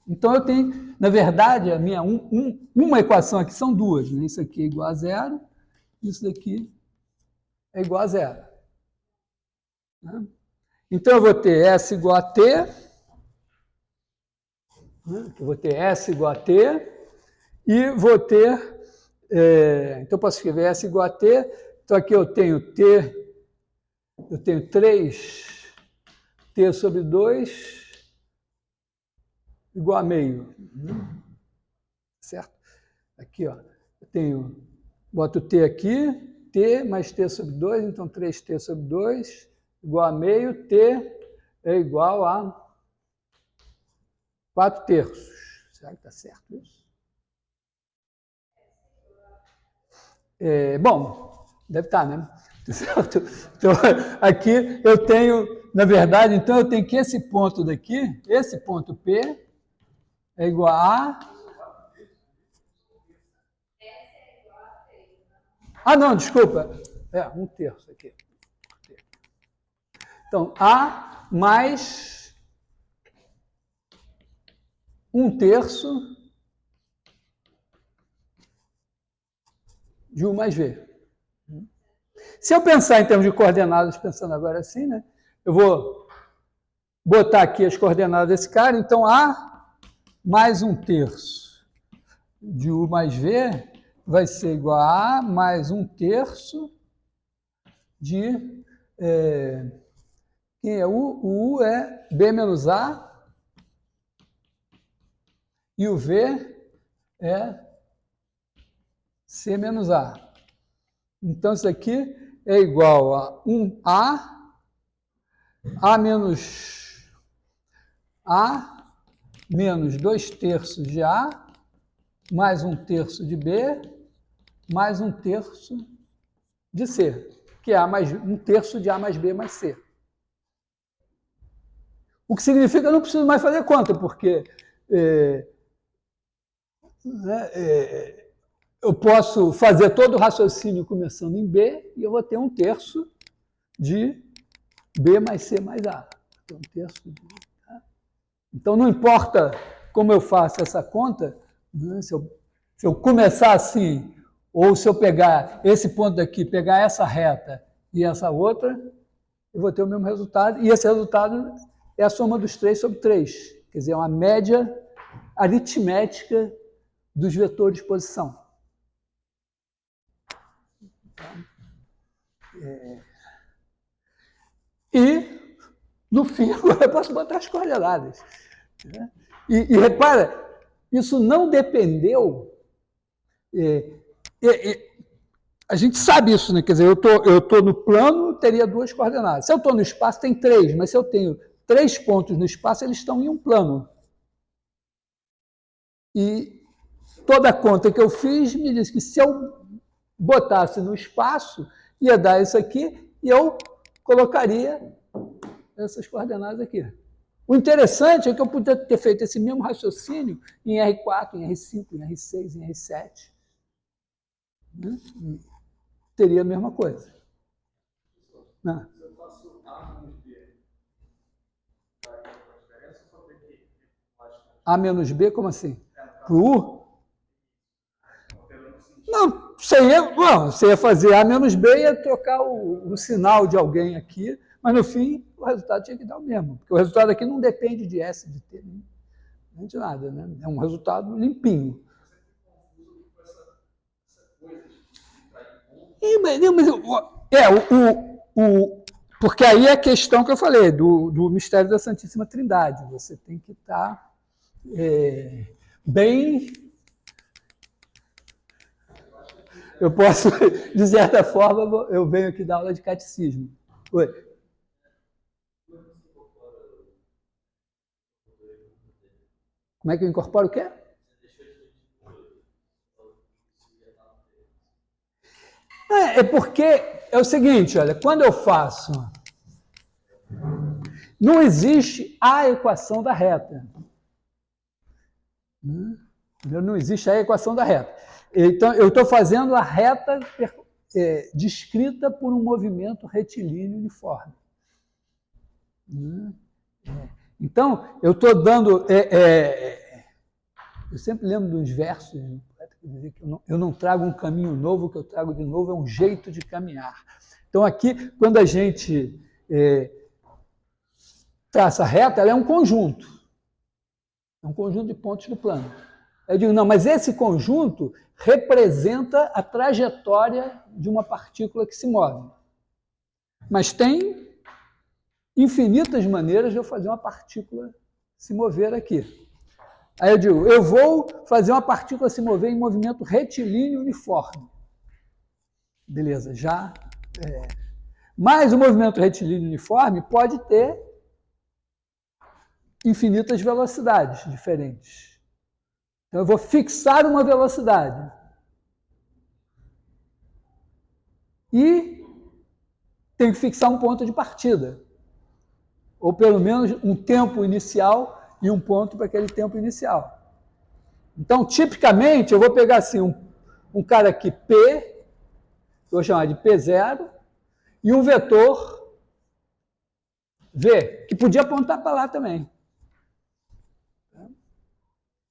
Então, eu tenho, na verdade, a minha uma equação aqui são duas. Né? Isso aqui é igual a zero, isso daqui é igual a zero. Né? Então, eu vou ter S igual a T, né? Eu vou ter S igual a T, e vou ter, então eu posso escrever S igual a T, então aqui eu tenho T, eu tenho 3T sobre 2 igual a meio, certo? Aqui, ó, eu tenho, boto T aqui, T mais T sobre 2, então 3T sobre 2 igual a meio, T é igual a 4/3. Será que está certo isso? Bom, deve estar, né? Certo? Então, aqui eu tenho, na verdade, então eu tenho que esse ponto daqui, esse ponto P, é igual a... Ah, não, desculpa. 1/3 aqui. Então, A mais 1/3 de U mais V. Se eu pensar em termos de coordenadas, pensando agora assim, né? Eu vou botar aqui as coordenadas desse cara, então A mais 1/3 de U mais V vai ser igual a A mais 1/3 de... quem é U? O U é B menos A e o V é C menos A. Então, isso aqui é igual a 1A, A menos 2/3 de A, mais 1/3 de B, mais 1/3 de C, que é A mais 1/3 de A mais B mais C. O que significa que eu não preciso mais fazer conta, porque eu posso fazer todo o raciocínio começando em B e eu vou ter 1/3 de B mais C mais A. Então, 1/3 de... Então, não importa como eu faço essa conta, né? Se eu começar assim, ou se eu pegar esse ponto daqui, pegar essa reta e essa outra, eu vou ter o mesmo resultado, e esse resultado é a soma dos 3 sobre 3, quer dizer, é uma média aritmética dos vetores de posição. E, no fim, agora eu posso botar as coordenadas. Né? E repara, isso não dependeu... a gente sabe isso, né? Quer dizer, eu estou no plano, teria 2 coordenadas. Se eu estou no espaço, tem 3, mas se eu tenho 3 pontos no espaço, eles estão em um plano. E toda a conta que eu fiz me disse que se eu botasse no espaço, ia dar isso aqui, e eu colocaria essas coordenadas aqui. O interessante é que eu podia ter feito esse mesmo raciocínio em R4, em R5, em R6, em R7. Né? Teria a mesma coisa. Não. Se eu faço A menos B, vai ter uma diferença ou só tem que... A menos B, como assim? Para o U? Não, você ia fazer A menos B e ia trocar o sinal de alguém aqui, mas no fim o resultado tinha que dar o mesmo, porque o resultado aqui não depende de S, de T, nem de nada, né? É um resultado limpinho. Porque aí é a questão que eu falei, do mistério da Santíssima Trindade. Você tem que estar bem... Eu posso, de certa forma, eu venho aqui dar aula de catecismo. Oi. Como é que eu incorporo o quê? É porque é o seguinte, olha, quando eu faço... Não existe a equação da reta. Não existe a equação da reta. Então, eu estou fazendo a reta descrita por um movimento retilíneo uniforme. Então, eu estou dando... eu sempre lembro dos versos, que eu não trago um caminho novo, o que eu trago de novo é um jeito de caminhar. Então, aqui, quando a gente traça reta, ela é um conjunto. É um conjunto de pontos do plano. Eu digo, não, mas esse conjunto representa a trajetória de uma partícula que se move. Mas tem infinitas maneiras de eu fazer uma partícula se mover aqui. Aí eu digo, eu vou fazer uma partícula se mover em movimento retilíneo uniforme. Beleza, já. Mas o movimento retilíneo uniforme pode ter infinitas velocidades diferentes. Então eu vou fixar uma velocidade. E tenho que fixar um ponto de partida. Ou pelo menos um tempo inicial e um ponto para aquele tempo inicial. Então, tipicamente, eu vou pegar assim um cara aqui P, eu vou chamar de P0, e um vetor V, que podia apontar para lá também.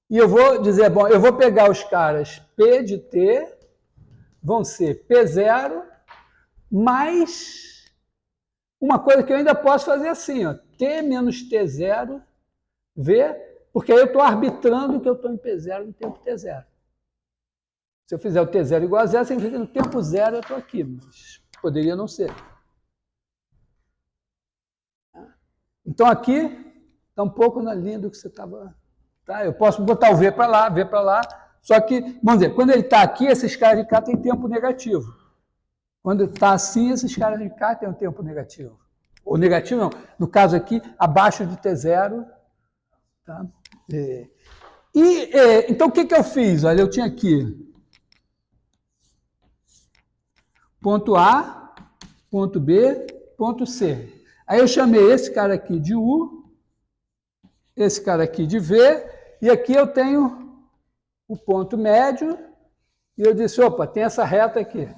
E eu vou dizer, bom, eu vou pegar os caras P de T, vão ser P0, mais uma coisa que eu ainda posso fazer assim, ó, T menos T0, V, porque aí eu estou arbitrando que eu estou em P0 no tempo T0. Se eu fizer o T0 igual a zero, significa que no tempo zero eu estou aqui, mas poderia não ser. Então aqui está um pouco na linha do que você estava... Tá? Eu posso botar o V para lá, só que, vamos dizer, quando ele está aqui, esses caras de cá têm tempo negativo. Quando está assim, esses caras de cá têm um tempo negativo. Ou negativo não, no caso aqui, abaixo de T0... Tá? Então, o que eu fiz? Olha, eu tinha aqui ponto A, ponto B, ponto C. Aí eu chamei esse cara aqui de U, esse cara aqui de V, e aqui eu tenho o ponto médio, e eu disse, opa, tem essa reta aqui.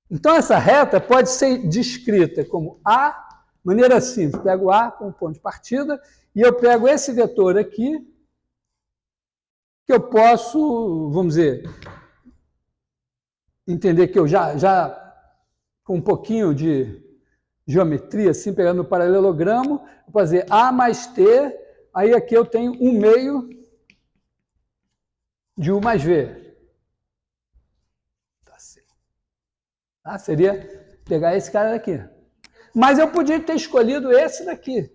Então, essa reta pode ser descrita como A, maneira simples, pego A como ponto de partida e eu pego esse vetor aqui, que eu posso, vamos dizer, entender que eu já com um pouquinho de geometria, assim, pegando o paralelogramo, vou fazer A mais T, aí aqui eu tenho 1/2 de U mais V. Tá certo. Tá? Seria pegar esse cara daqui. Mas eu podia ter escolhido esse daqui.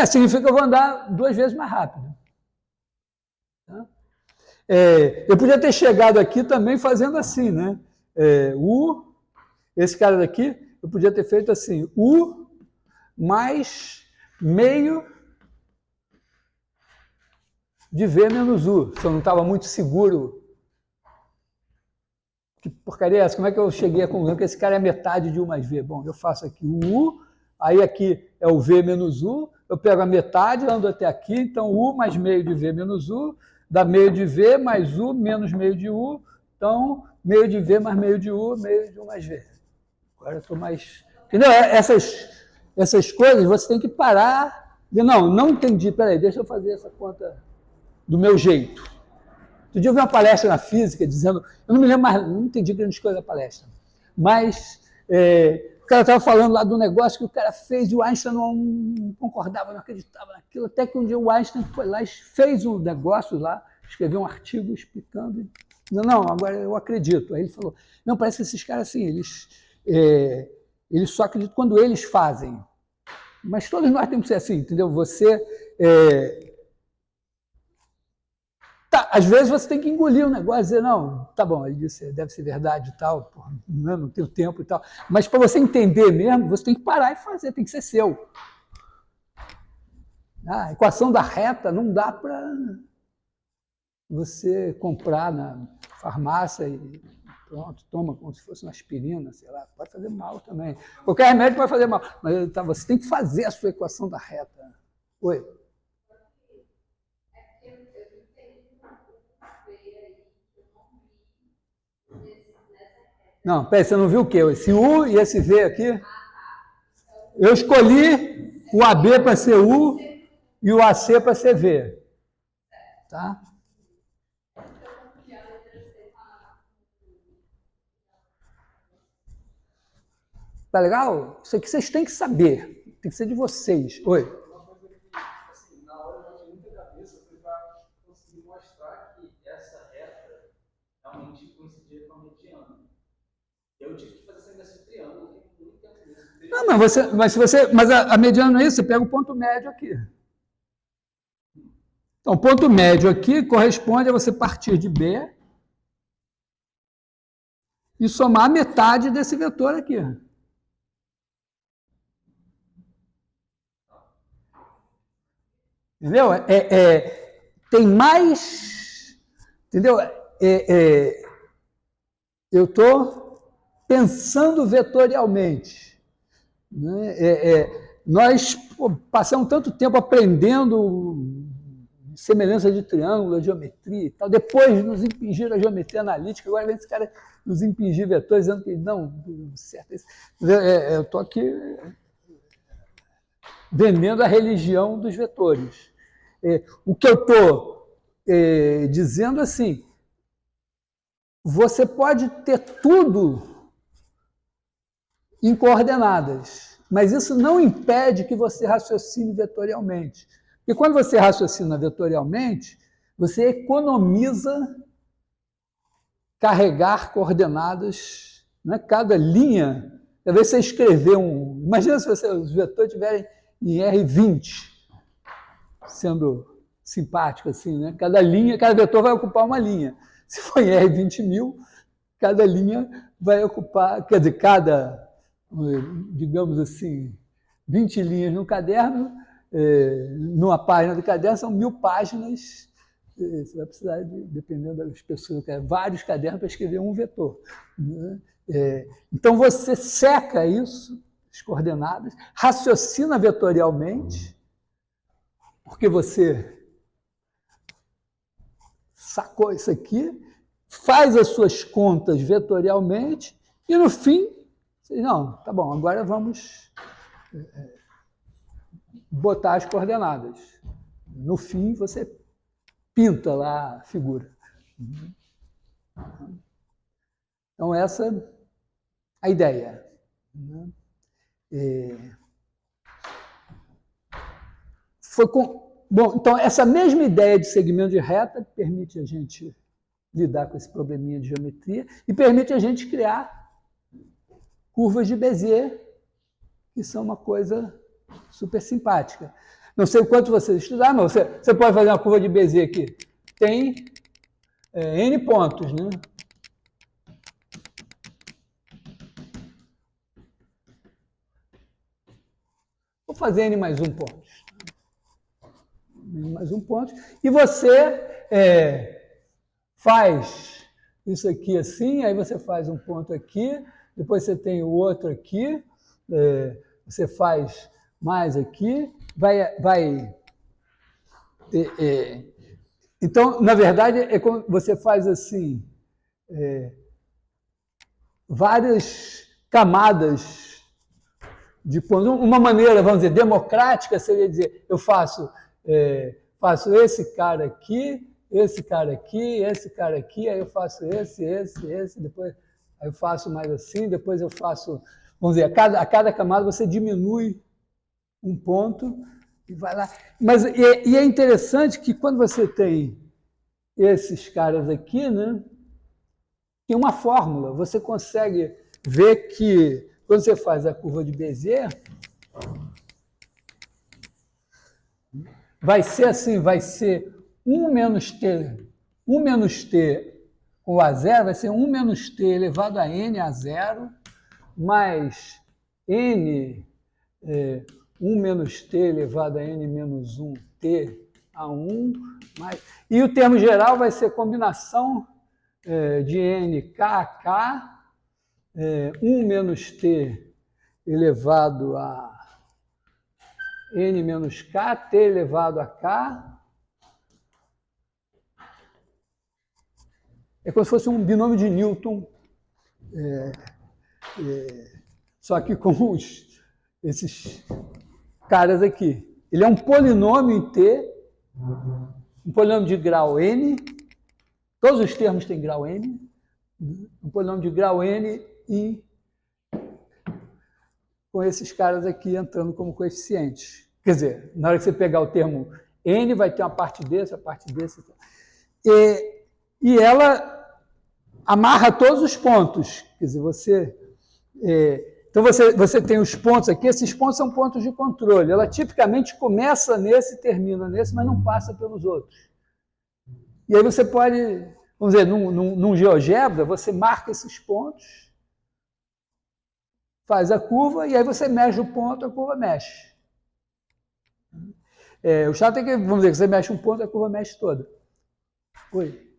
Significa que eu vou andar 2 vezes mais rápido. Tá? Eu podia ter chegado aqui também fazendo assim, né? U, esse cara daqui, eu podia ter feito assim, U mais meio de V menos U, se eu não estava muito seguro. Que porcaria é essa? Como é que eu cheguei à conclusão que esse cara é metade de U mais V? Bom, eu faço aqui o U, aí aqui é o V menos U, eu pego a metade, ando até aqui, então U mais meio de V menos U, dá meio de V mais U menos meio de U, então meio de V mais meio de U, meio de U mais V. Agora eu estou mais... Entendeu? Essas coisas você tem que parar. Não entendi, peraí, deixa eu fazer essa conta do meu jeito. Outro dia eu vi uma palestra na física dizendo, eu não me lembro mais, não entendi grande coisa da palestra, mas o cara estava falando lá do negócio que o cara fez e o Einstein não concordava, não acreditava naquilo, até que um dia o Einstein foi lá e fez um negócio lá, escreveu um artigo explicando, não, agora eu acredito. Aí ele falou, não, parece que esses caras assim, eles só acreditam quando eles fazem. Mas todos nós temos que ser assim, entendeu? Você... Tá, às vezes você tem que engolir o negócio e dizer, não, tá bom, ele disse, deve ser verdade e tal, porra, não tenho tempo e tal. Mas para você entender mesmo, você tem que parar e fazer, tem que ser seu. A equação da reta não dá para você comprar na farmácia e pronto, toma como se fosse uma aspirina, sei lá, pode fazer mal também. Qualquer remédio pode fazer mal, mas tá, você tem que fazer a sua equação da reta. Oi? Não, peraí, você não viu o quê? Esse U e esse V aqui? Eu escolhi o AB para ser U e o AC para ser V. Tá? Tá legal? Isso aqui vocês têm que saber. Tem que ser de vocês. Oi. Assim, na hora eu bati muita cabeça para conseguir mostrar que essa reta realmente coincidia com a mediana. Eu tive que fazer esse negócio de triângulo, eu fiquei muito tempo nisso. Não, mas a mediana não é isso, você pega o ponto médio aqui. Então, o ponto médio aqui corresponde a você partir de B e somar a metade desse vetor aqui. Entendeu? Tem mais... Entendeu? Eu estou pensando vetorialmente. Né? Nós passamos tanto tempo aprendendo semelhança de triângulo, geometria e tal. Depois nos impingiram a geometria analítica, agora vem esse cara nos impingir vetores, dizendo que não, certo. Eu estou aqui vendendo a religião dos vetores. O que eu estou dizendo assim, você pode ter tudo em coordenadas, mas isso não impede que você raciocine vetorialmente. Porque quando você raciocina vetorialmente, você economiza carregar coordenadas, né? Cada linha, talvez você escrever um... Imagina se os vetores estiverem em R20, sendo simpático assim, né? Cada vetor vai ocupar uma linha. Se for em R20.000, cada linha vai ocupar, quer dizer, digamos assim, 20 linhas no caderno, numa página do caderno, são 1000 páginas. Você vai precisar, dependendo das pessoas, vários cadernos para escrever um vetor. Então, você seca isso, as coordenadas, raciocina vetorialmente, porque você sacou isso aqui, faz as suas contas vetorialmente e, no fim, não, tá bom, agora vamos botar as coordenadas. No fim, você pinta lá a figura. Então, essa é a ideia. Bom, então, essa mesma ideia de segmento de reta permite a gente lidar com esse probleminha de geometria e permite a gente criar curvas de Bézier, que são uma coisa super simpática. Não sei o quanto vocês estudaram, mas você pode fazer uma curva de Bézier aqui. Tem N pontos, né? Vou fazer N mais um ponto. N mais um ponto. E você faz isso aqui assim, aí você faz um ponto aqui, depois você tem o outro aqui, você faz mais aqui, então, na verdade, é como você faz assim, várias camadas de pontos. Uma maneira, vamos dizer, democrática seria dizer, eu faço esse cara aqui, esse cara aqui, aí eu faço esse, depois aí eu faço mais assim, depois eu faço, vamos dizer, a cada camada você diminui um ponto e vai lá. Mas é interessante que quando você tem esses caras aqui, né, tem uma fórmula, você consegue ver que quando você faz a curva de Bézier, vai ser assim, vai ser 1 menos t com o a zero, vai ser 1 menos t elevado a n a zero, mais n 1 menos t elevado a n menos 1 t a 1, mais... E o termo geral vai ser combinação de n k a k, 1 menos t elevado a n menos k, t elevado a k. É como se fosse um binômio de Newton Só que com esses caras aqui. Ele é um polinômio em T, um polinômio de grau N, todos os termos têm grau N, um polinômio de grau N e com esses caras aqui entrando como coeficientes. Quer dizer, na hora que você pegar o termo N, vai ter uma parte desse, a parte desse. E ela amarra todos os pontos. Quer dizer, então você tem os pontos aqui, esses pontos são pontos de controle. Ela tipicamente começa nesse e termina nesse, mas não passa pelos outros. E aí você pode, vamos dizer, num GeoGebra, você marca esses pontos, faz a curva, e aí você mexe o ponto, a curva mexe. O chato é que, vamos dizer, que você mexe um ponto, a curva mexe toda. Oi.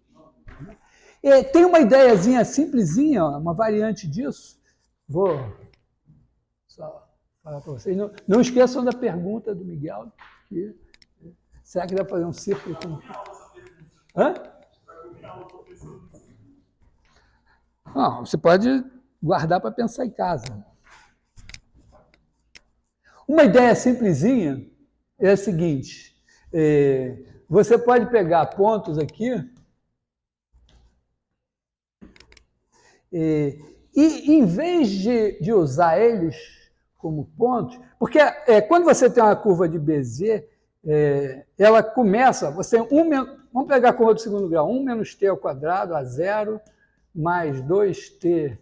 Tem uma ideiazinha simplesinha, ó, uma variante disso. Vou só falar para vocês. Não esqueçam da pergunta do Miguel. Será que dá para fazer um círculo com... Hã? Não, você pode guardar para pensar em casa. Uma ideia simplesinha é a seguinte. Você pode pegar pontos aqui e em vez de usar eles como pontos, porque quando você tem uma curva de Bézier, ela começa, vamos pegar a curva do segundo grau, 1 menos t ao quadrado a 0, mais 2t,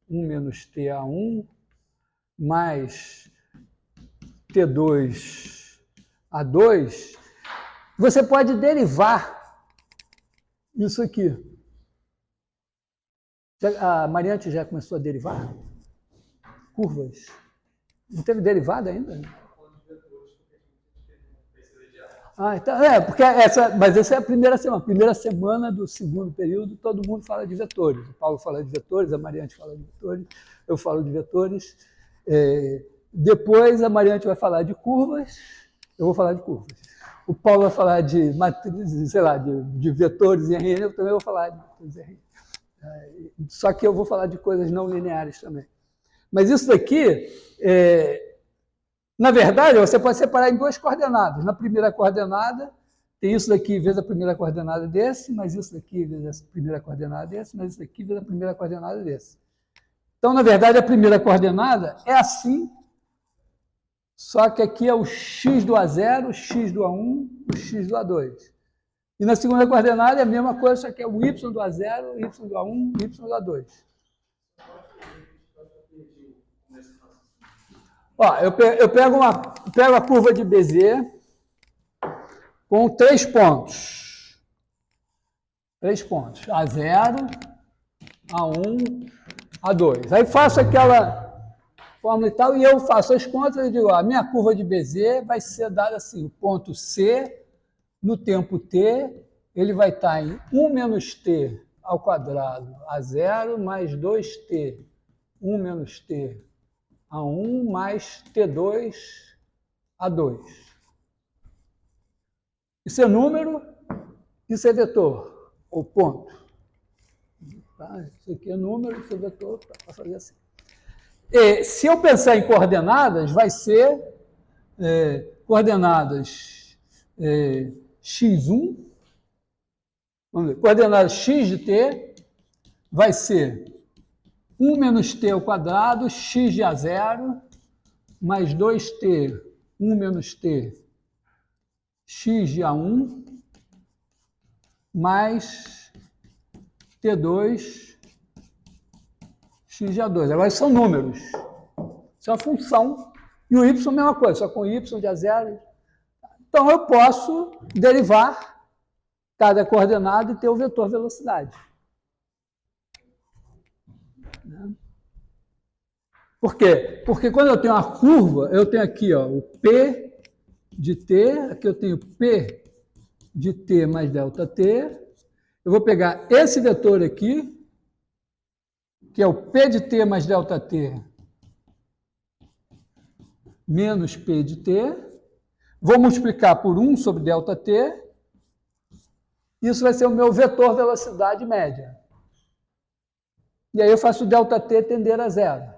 1 menos t a 1, mais t2 a 2, você pode derivar isso aqui. A Mariante já começou a derivar? Curvas. Não teve derivada ainda? Então, porque mas essa é a primeira semana. Primeira semana do segundo período, todo mundo fala de vetores. O Paulo fala de vetores, a Mariante fala de vetores, eu falo de vetores. Depois a Mariante vai falar de curvas, eu vou falar de curvas. O Paulo vai falar de matrizes, sei lá, de vetores em RN, eu também vou falar de vetores em RN. Só que eu vou falar de coisas não lineares também. Mas isso daqui, na verdade, você pode separar em duas coordenadas. Na primeira coordenada, tem isso daqui vezes a primeira coordenada desse, mas isso daqui vezes a primeira coordenada desse, mas isso daqui vezes a primeira coordenada desse. Então, na verdade, a primeira coordenada é assim, só que aqui é o x do A0, o x do A1, o x do A2. E na segunda coordenada é a mesma coisa, só que é o y do A0, o y do A1, o y do A2. Ó, eu pego a curva de Bézier com 3 pontos. 3 pontos. A0, A1, A2. Aí faço aquela fórmula e tal, e eu faço as contas e digo, ó, a minha curva de Bézier vai ser dada assim, o ponto C, no tempo t, ele vai estar em 1 menos t ao quadrado a 0 mais 2t, 1 menos t a 1 mais t2 a 2. Isso é número, isso é vetor, ou ponto. Tá? Isso aqui é número, isso é vetor, para fazer assim. Se eu pensar em coordenadas, vai ser coordenadas x1, vamos ver, coordenadas x de t vai ser 1 menos t ao quadrado, x de A0, mais 2t, 1 menos t, x de A1, mais t2, x de A2. Agora são números. Isso é uma função. E o y é a mesma coisa, só com y de A0. Então, eu posso derivar cada coordenada e ter o vetor velocidade. Por quê? Porque quando eu tenho uma curva, eu tenho aqui ó, o P de t, aqui eu tenho P de t mais delta t. Eu vou pegar esse vetor aqui, que é o P de t mais delta t, menos P de t. Vou multiplicar por 1 sobre delta t. Isso vai ser o meu vetor velocidade média. E aí eu faço ΔT tender a zero.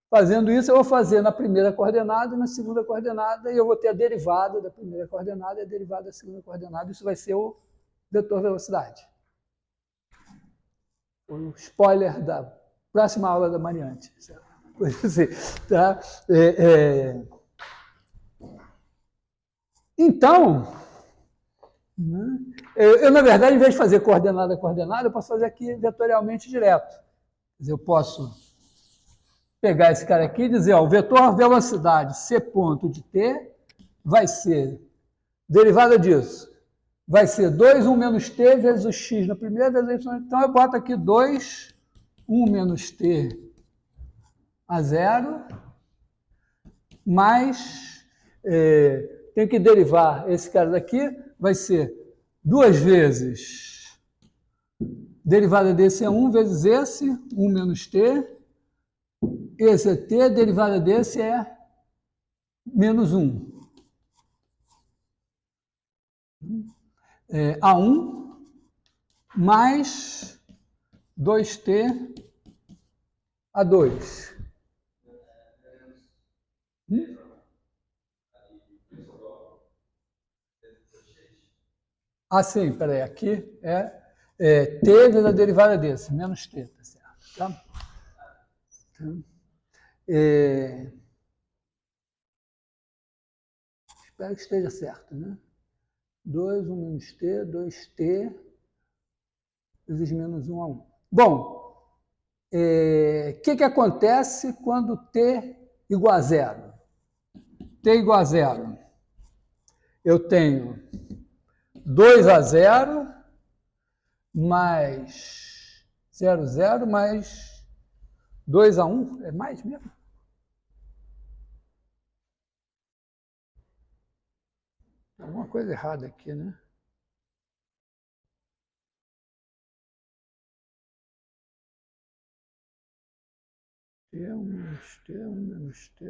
Fazendo isso, eu vou fazer na primeira coordenada e na segunda coordenada, e eu vou ter a derivada da primeira coordenada e a derivada da segunda coordenada. Isso vai ser o vetor velocidade. O spoiler da próxima aula da Mariante. Assim, tá? Então, né, eu, na verdade, em vez de fazer coordenada a coordenada, eu posso fazer aqui vetorialmente direto. Quer dizer, eu posso pegar esse cara aqui e dizer, ó, o vetor velocidade C ponto de t vai ser, derivada disso, vai ser 2, 1 menos t vezes o x na primeira vezes o y. Então, eu boto aqui 2, 1 menos t a zero, mais, tenho que derivar esse cara daqui, vai ser 2 vezes, derivada desse é 1 vezes esse, 1 menos t, esse é t, a derivada desse é menos 1. A1 mais 2t a 2. Ah, sim, peraí, aqui t vezes a derivada desse, menos t, tá certo? Tá? Espero que esteja certo, né? 2, 1 menos t, 2t, vezes menos 1 a 1. Bom, que acontece quando t igual a zero? T igual a zero. Eu tenho 2 a 0 mais 0, 0 mais 2 a 1. É mais mesmo? Tem alguma coisa errada aqui, né? T1 menos T, 1 menos T.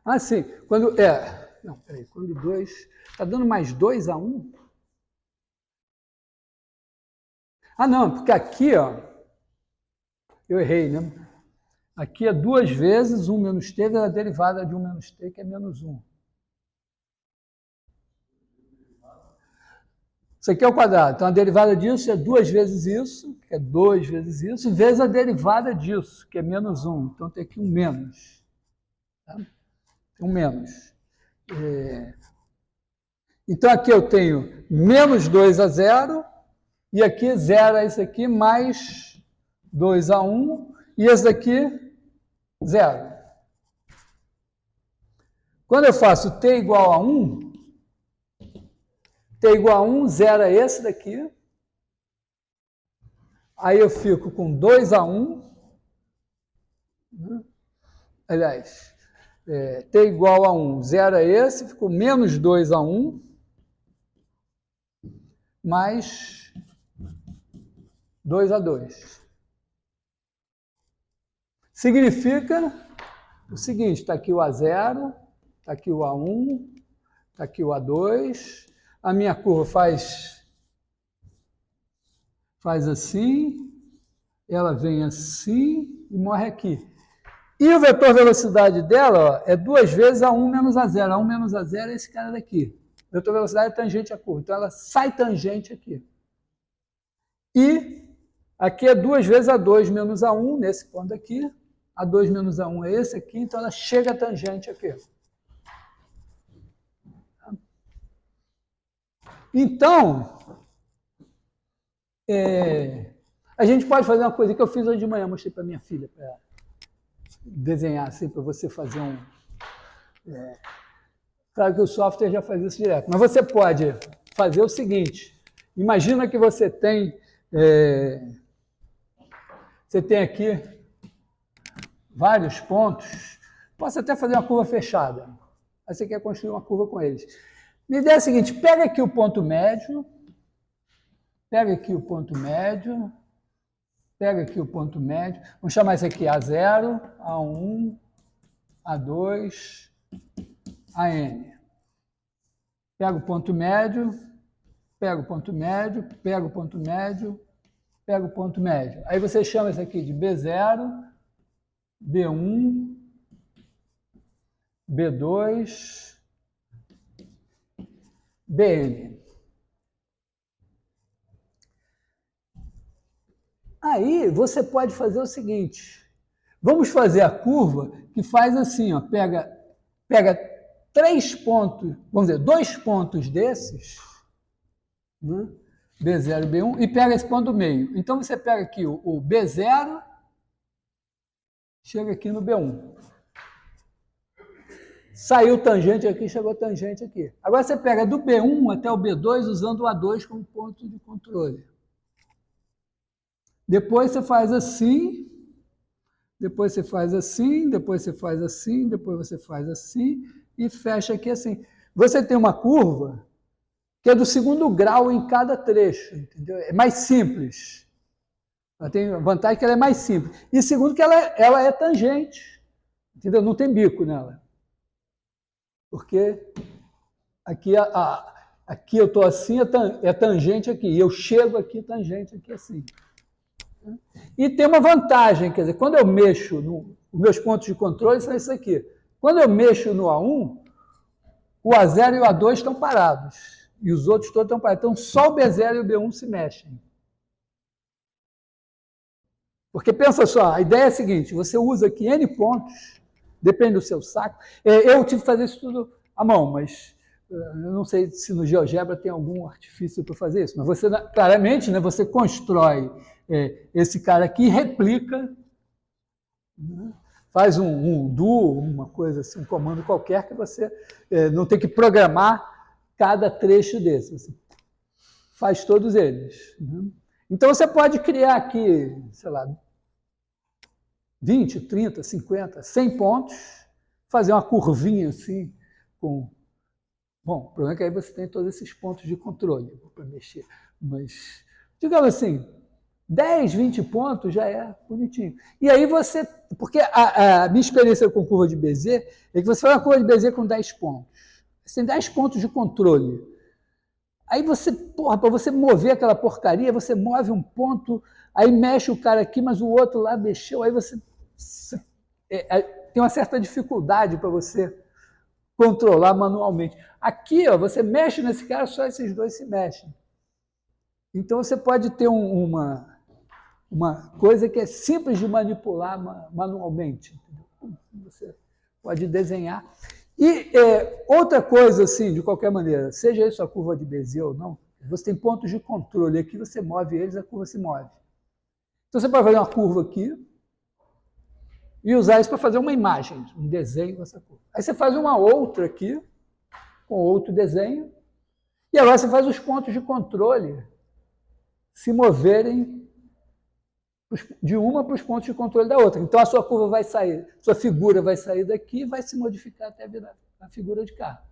Ah, sim. Quando. Não, peraí. Quando 2. Está dando mais 2 a 1? Ah, não, porque aqui, ó. Eu errei, né? Aqui é 2 vezes 1 menos t vezes a derivada de 1 menos t, que é menos 1. Isso aqui é o quadrado. Então, a derivada disso é 2 vezes isso, que é 2 vezes isso, vezes a derivada disso, que é menos 1. Então, tem aqui um menos. Tá? Tem um menos. Então, aqui eu tenho menos 2 a 0, e aqui 0 é isso aqui, mais 2 a 1, e esse daqui, 0. Quando eu faço t igual a 1, t igual a 1, 0 é esse daqui. Aí eu fico com 2 a 1. Aliás, t igual a 1, 0 é esse, ficou menos 2 a 1, mais 2 a 2. Significa o seguinte, está aqui o A0, está aqui o A1, está aqui o A2, a minha curva faz assim, ela vem assim e morre aqui. E o vetor velocidade dela, ó, é 2 vezes A1 menos A0. A1 menos A0 é esse cara daqui. O vetor velocidade é tangente à curva. Então, ela sai tangente aqui. E aqui é 2 vezes A2 menos A1, nesse ponto aqui. A2 menos A1 é esse aqui, então ela chega tangente aqui. Então, a gente pode fazer uma coisa que eu fiz hoje de manhã, mostrei para minha filha, para desenhar assim, para você fazer um... Claro que o software já faz isso direto, mas você pode fazer o seguinte, imagina que você tem aqui vários pontos, posso até fazer uma curva fechada, aí você quer construir uma curva com eles. Minha ideia é a seguinte, pega aqui o ponto médio, pega aqui o ponto médio, pega aqui o ponto médio, vamos chamar isso aqui A0, A1, A2, AN. Pego o ponto médio, pego o ponto médio, pego o ponto médio, pego o ponto médio. Aí você chama isso aqui de B0, B1, B2, BN. Aí você pode fazer o seguinte, vamos fazer a curva que faz assim, ó, pega 3 pontos, vamos dizer, 2 pontos desses, né, B0 e B1, e pega esse ponto do meio. Então você pega aqui o B0, chega aqui no B1. Saiu tangente aqui, chegou tangente aqui. Agora você pega do B1 até o B2 usando o A2 como ponto de controle. Depois você faz assim, depois você faz assim, depois você faz assim, depois você faz assim e fecha aqui assim. Você tem uma curva que é do segundo grau em cada trecho, entendeu? É mais simples. Ela tem a vantagem que ela é mais simples. E segundo que ela é tangente, entendeu? Não tem bico nela. Porque aqui, aqui eu estou assim, é tangente aqui, e eu chego aqui, tangente aqui assim. E tem uma vantagem, quer dizer, quando eu mexo, os meus pontos de controle são esses aqui. Quando eu mexo no A1, o A0 e o A2 estão parados, e os outros todos estão parados. Então, só o B0 e o B1 se mexem. Porque pensa só, a ideia é a seguinte, você usa aqui N pontos, depende do seu saco. Eu tive que fazer isso tudo à mão, mas eu não sei se no GeoGebra tem algum artifício para fazer isso, mas você, claramente, né, você constrói esse cara aqui e replica, né, faz um do, uma coisa assim, um comando qualquer que você não tem que programar cada trecho desse. Você faz todos eles. Né? Então você pode criar aqui, sei lá, 20, 30, 50, 100 pontos, fazer uma curvinha assim, com... Bom, o problema é que aí você tem todos esses pontos de controle para mexer, mas, digamos assim, 10, 20 pontos já é bonitinho. E aí você... Porque a minha experiência com curva de Bézier é que você faz uma curva de Bézier com 10 pontos. Você tem 10 pontos de controle. Aí você, porra, para você mover aquela porcaria, você move um ponto, aí mexe o cara aqui, mas o outro lá mexeu, aí você tem uma certa dificuldade para você controlar manualmente. Aqui, ó, você mexe nesse cara, só esses dois se mexem. Então você pode ter uma coisa que é simples de manipular manualmente. Entendeu? Você pode desenhar. E outra coisa, assim, de qualquer maneira, seja isso a curva de Bézier ou não, você tem pontos de controle aqui, você move eles, a curva se move. Então você pode fazer uma curva aqui e usar isso para fazer uma imagem, um desenho dessa curva. Aí você faz uma outra aqui, com outro desenho, e agora você faz os pontos de controle se moverem de uma para os pontos de controle da outra. Então a sua curva vai sair, sua figura vai sair daqui e vai se modificar até virar a figura de cá.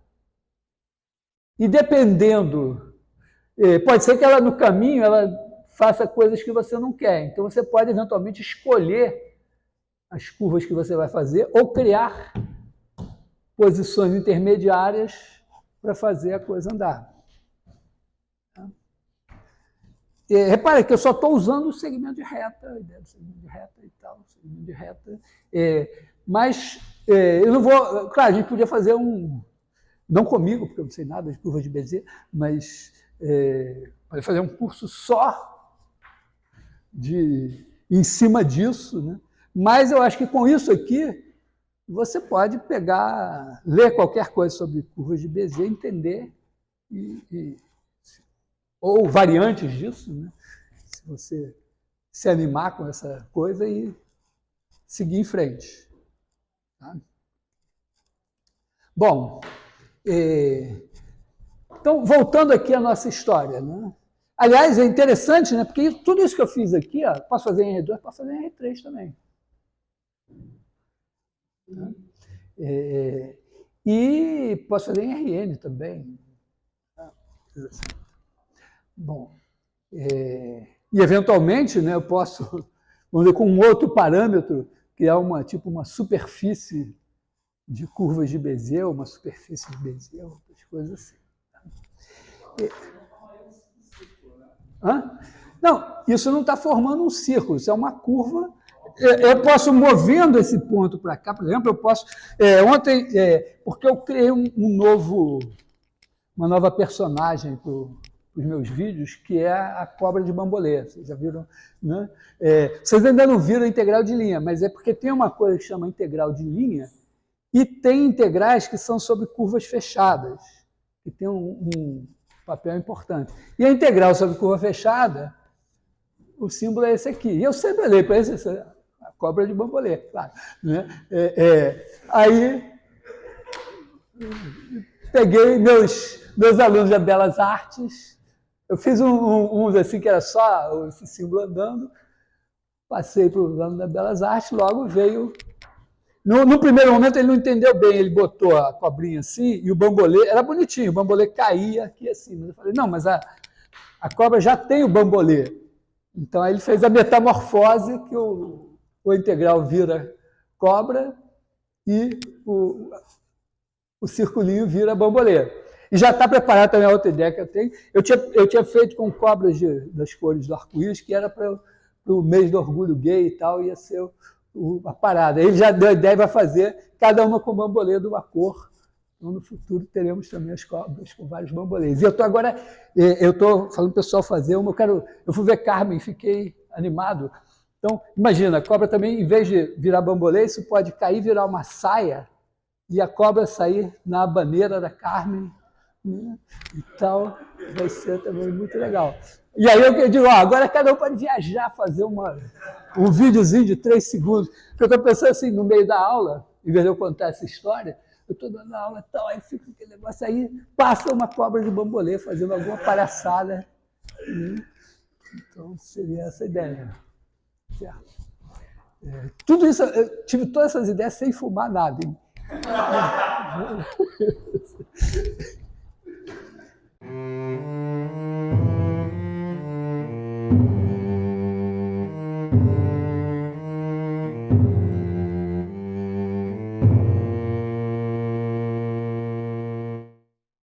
E dependendo, pode ser que ela no caminho ela faça coisas que você não quer. Então você pode eventualmente escolher as curvas que você vai fazer ou criar posições intermediárias para fazer a coisa andar. Repare que eu só estou usando o segmento de reta, a ideia do segmento de reta e tal, segmento de reta, mas eu não vou... Claro, a gente podia fazer não comigo, porque eu não sei nada de curva de Bézier, mas pode fazer um curso só em cima disso, né? Mas eu acho que com isso aqui, você pode pegar, ler qualquer coisa sobre curvas de Bézier, entender ou variantes disso, né? Se você se animar com essa coisa e seguir em frente. Tá? Bom, então, voltando aqui à nossa história, né? Aliás, é interessante, né? Porque tudo isso que eu fiz aqui, ó, posso fazer em R2, posso fazer em R3 também. Tá? E posso fazer em RN também. Tá? Bom, e eventualmente, né, eu posso, vamos dizer, com um outro parâmetro, criar uma superfície de curvas de Bézier, uma superfície de Bézier, outras coisas assim. Hã? Não, isso não está formando um círculo, isso é uma curva. Eu posso, movendo esse ponto para cá, por exemplo, eu posso. Ontem, porque eu criei uma nova personagem para os meus vídeos, que é a cobra de bambolê. Vocês já viram? Né? Vocês ainda não viram a integral de linha, mas é porque tem uma coisa que chama integral de linha, e tem integrais que são sobre curvas fechadas, que tem um papel importante. E a integral sobre curva fechada, o símbolo é esse aqui. E eu sempre olhei para esse, a cobra de bambolê, claro. Né? Aí, peguei meus alunos de Belas Artes, eu fiz uns assim, que era só esse símbolo andando, passei para os alunos da Belas Artes, logo veio... No primeiro momento ele não entendeu bem, ele botou a cobrinha assim, e o bambolê, era bonitinho, o bambolê caía aqui assim. Mas eu falei, não, mas a cobra já tem o bambolê. Então aí ele fez a metamorfose, que o integral vira cobra e o circulinho vira bambolê. E já está preparada também a outra ideia que eu tenho. Eu tinha feito com cobras das cores do arco-íris, que era para o mês do orgulho gay e tal, ia ser a parada. Ele já deu a ideia e vai fazer cada uma com bambolê de uma cor. Então, no futuro, teremos também as cobras com vários bambolês. E eu estou agora, falando para o pessoal fazer uma, eu fui ver Carmen, fiquei animado. Então, imagina, a cobra também, em vez de virar bambolê, isso pode cair e virar uma saia, e a cobra sair na abaneira da Carmen, né? Então, vai ser também muito legal. E aí eu digo, agora cada um pode viajar, fazer um videozinho de 3 segundos. Porque eu estou pensando assim, no meio da aula, em vez de eu contar essa história, eu estou dando aula e tal, aí fica aquele negócio aí, passa uma cobra de bambolê fazendo alguma palhaçada. Então, seria essa a ideia. Tudo isso, eu tive todas essas ideias sem fumar nada. Hein?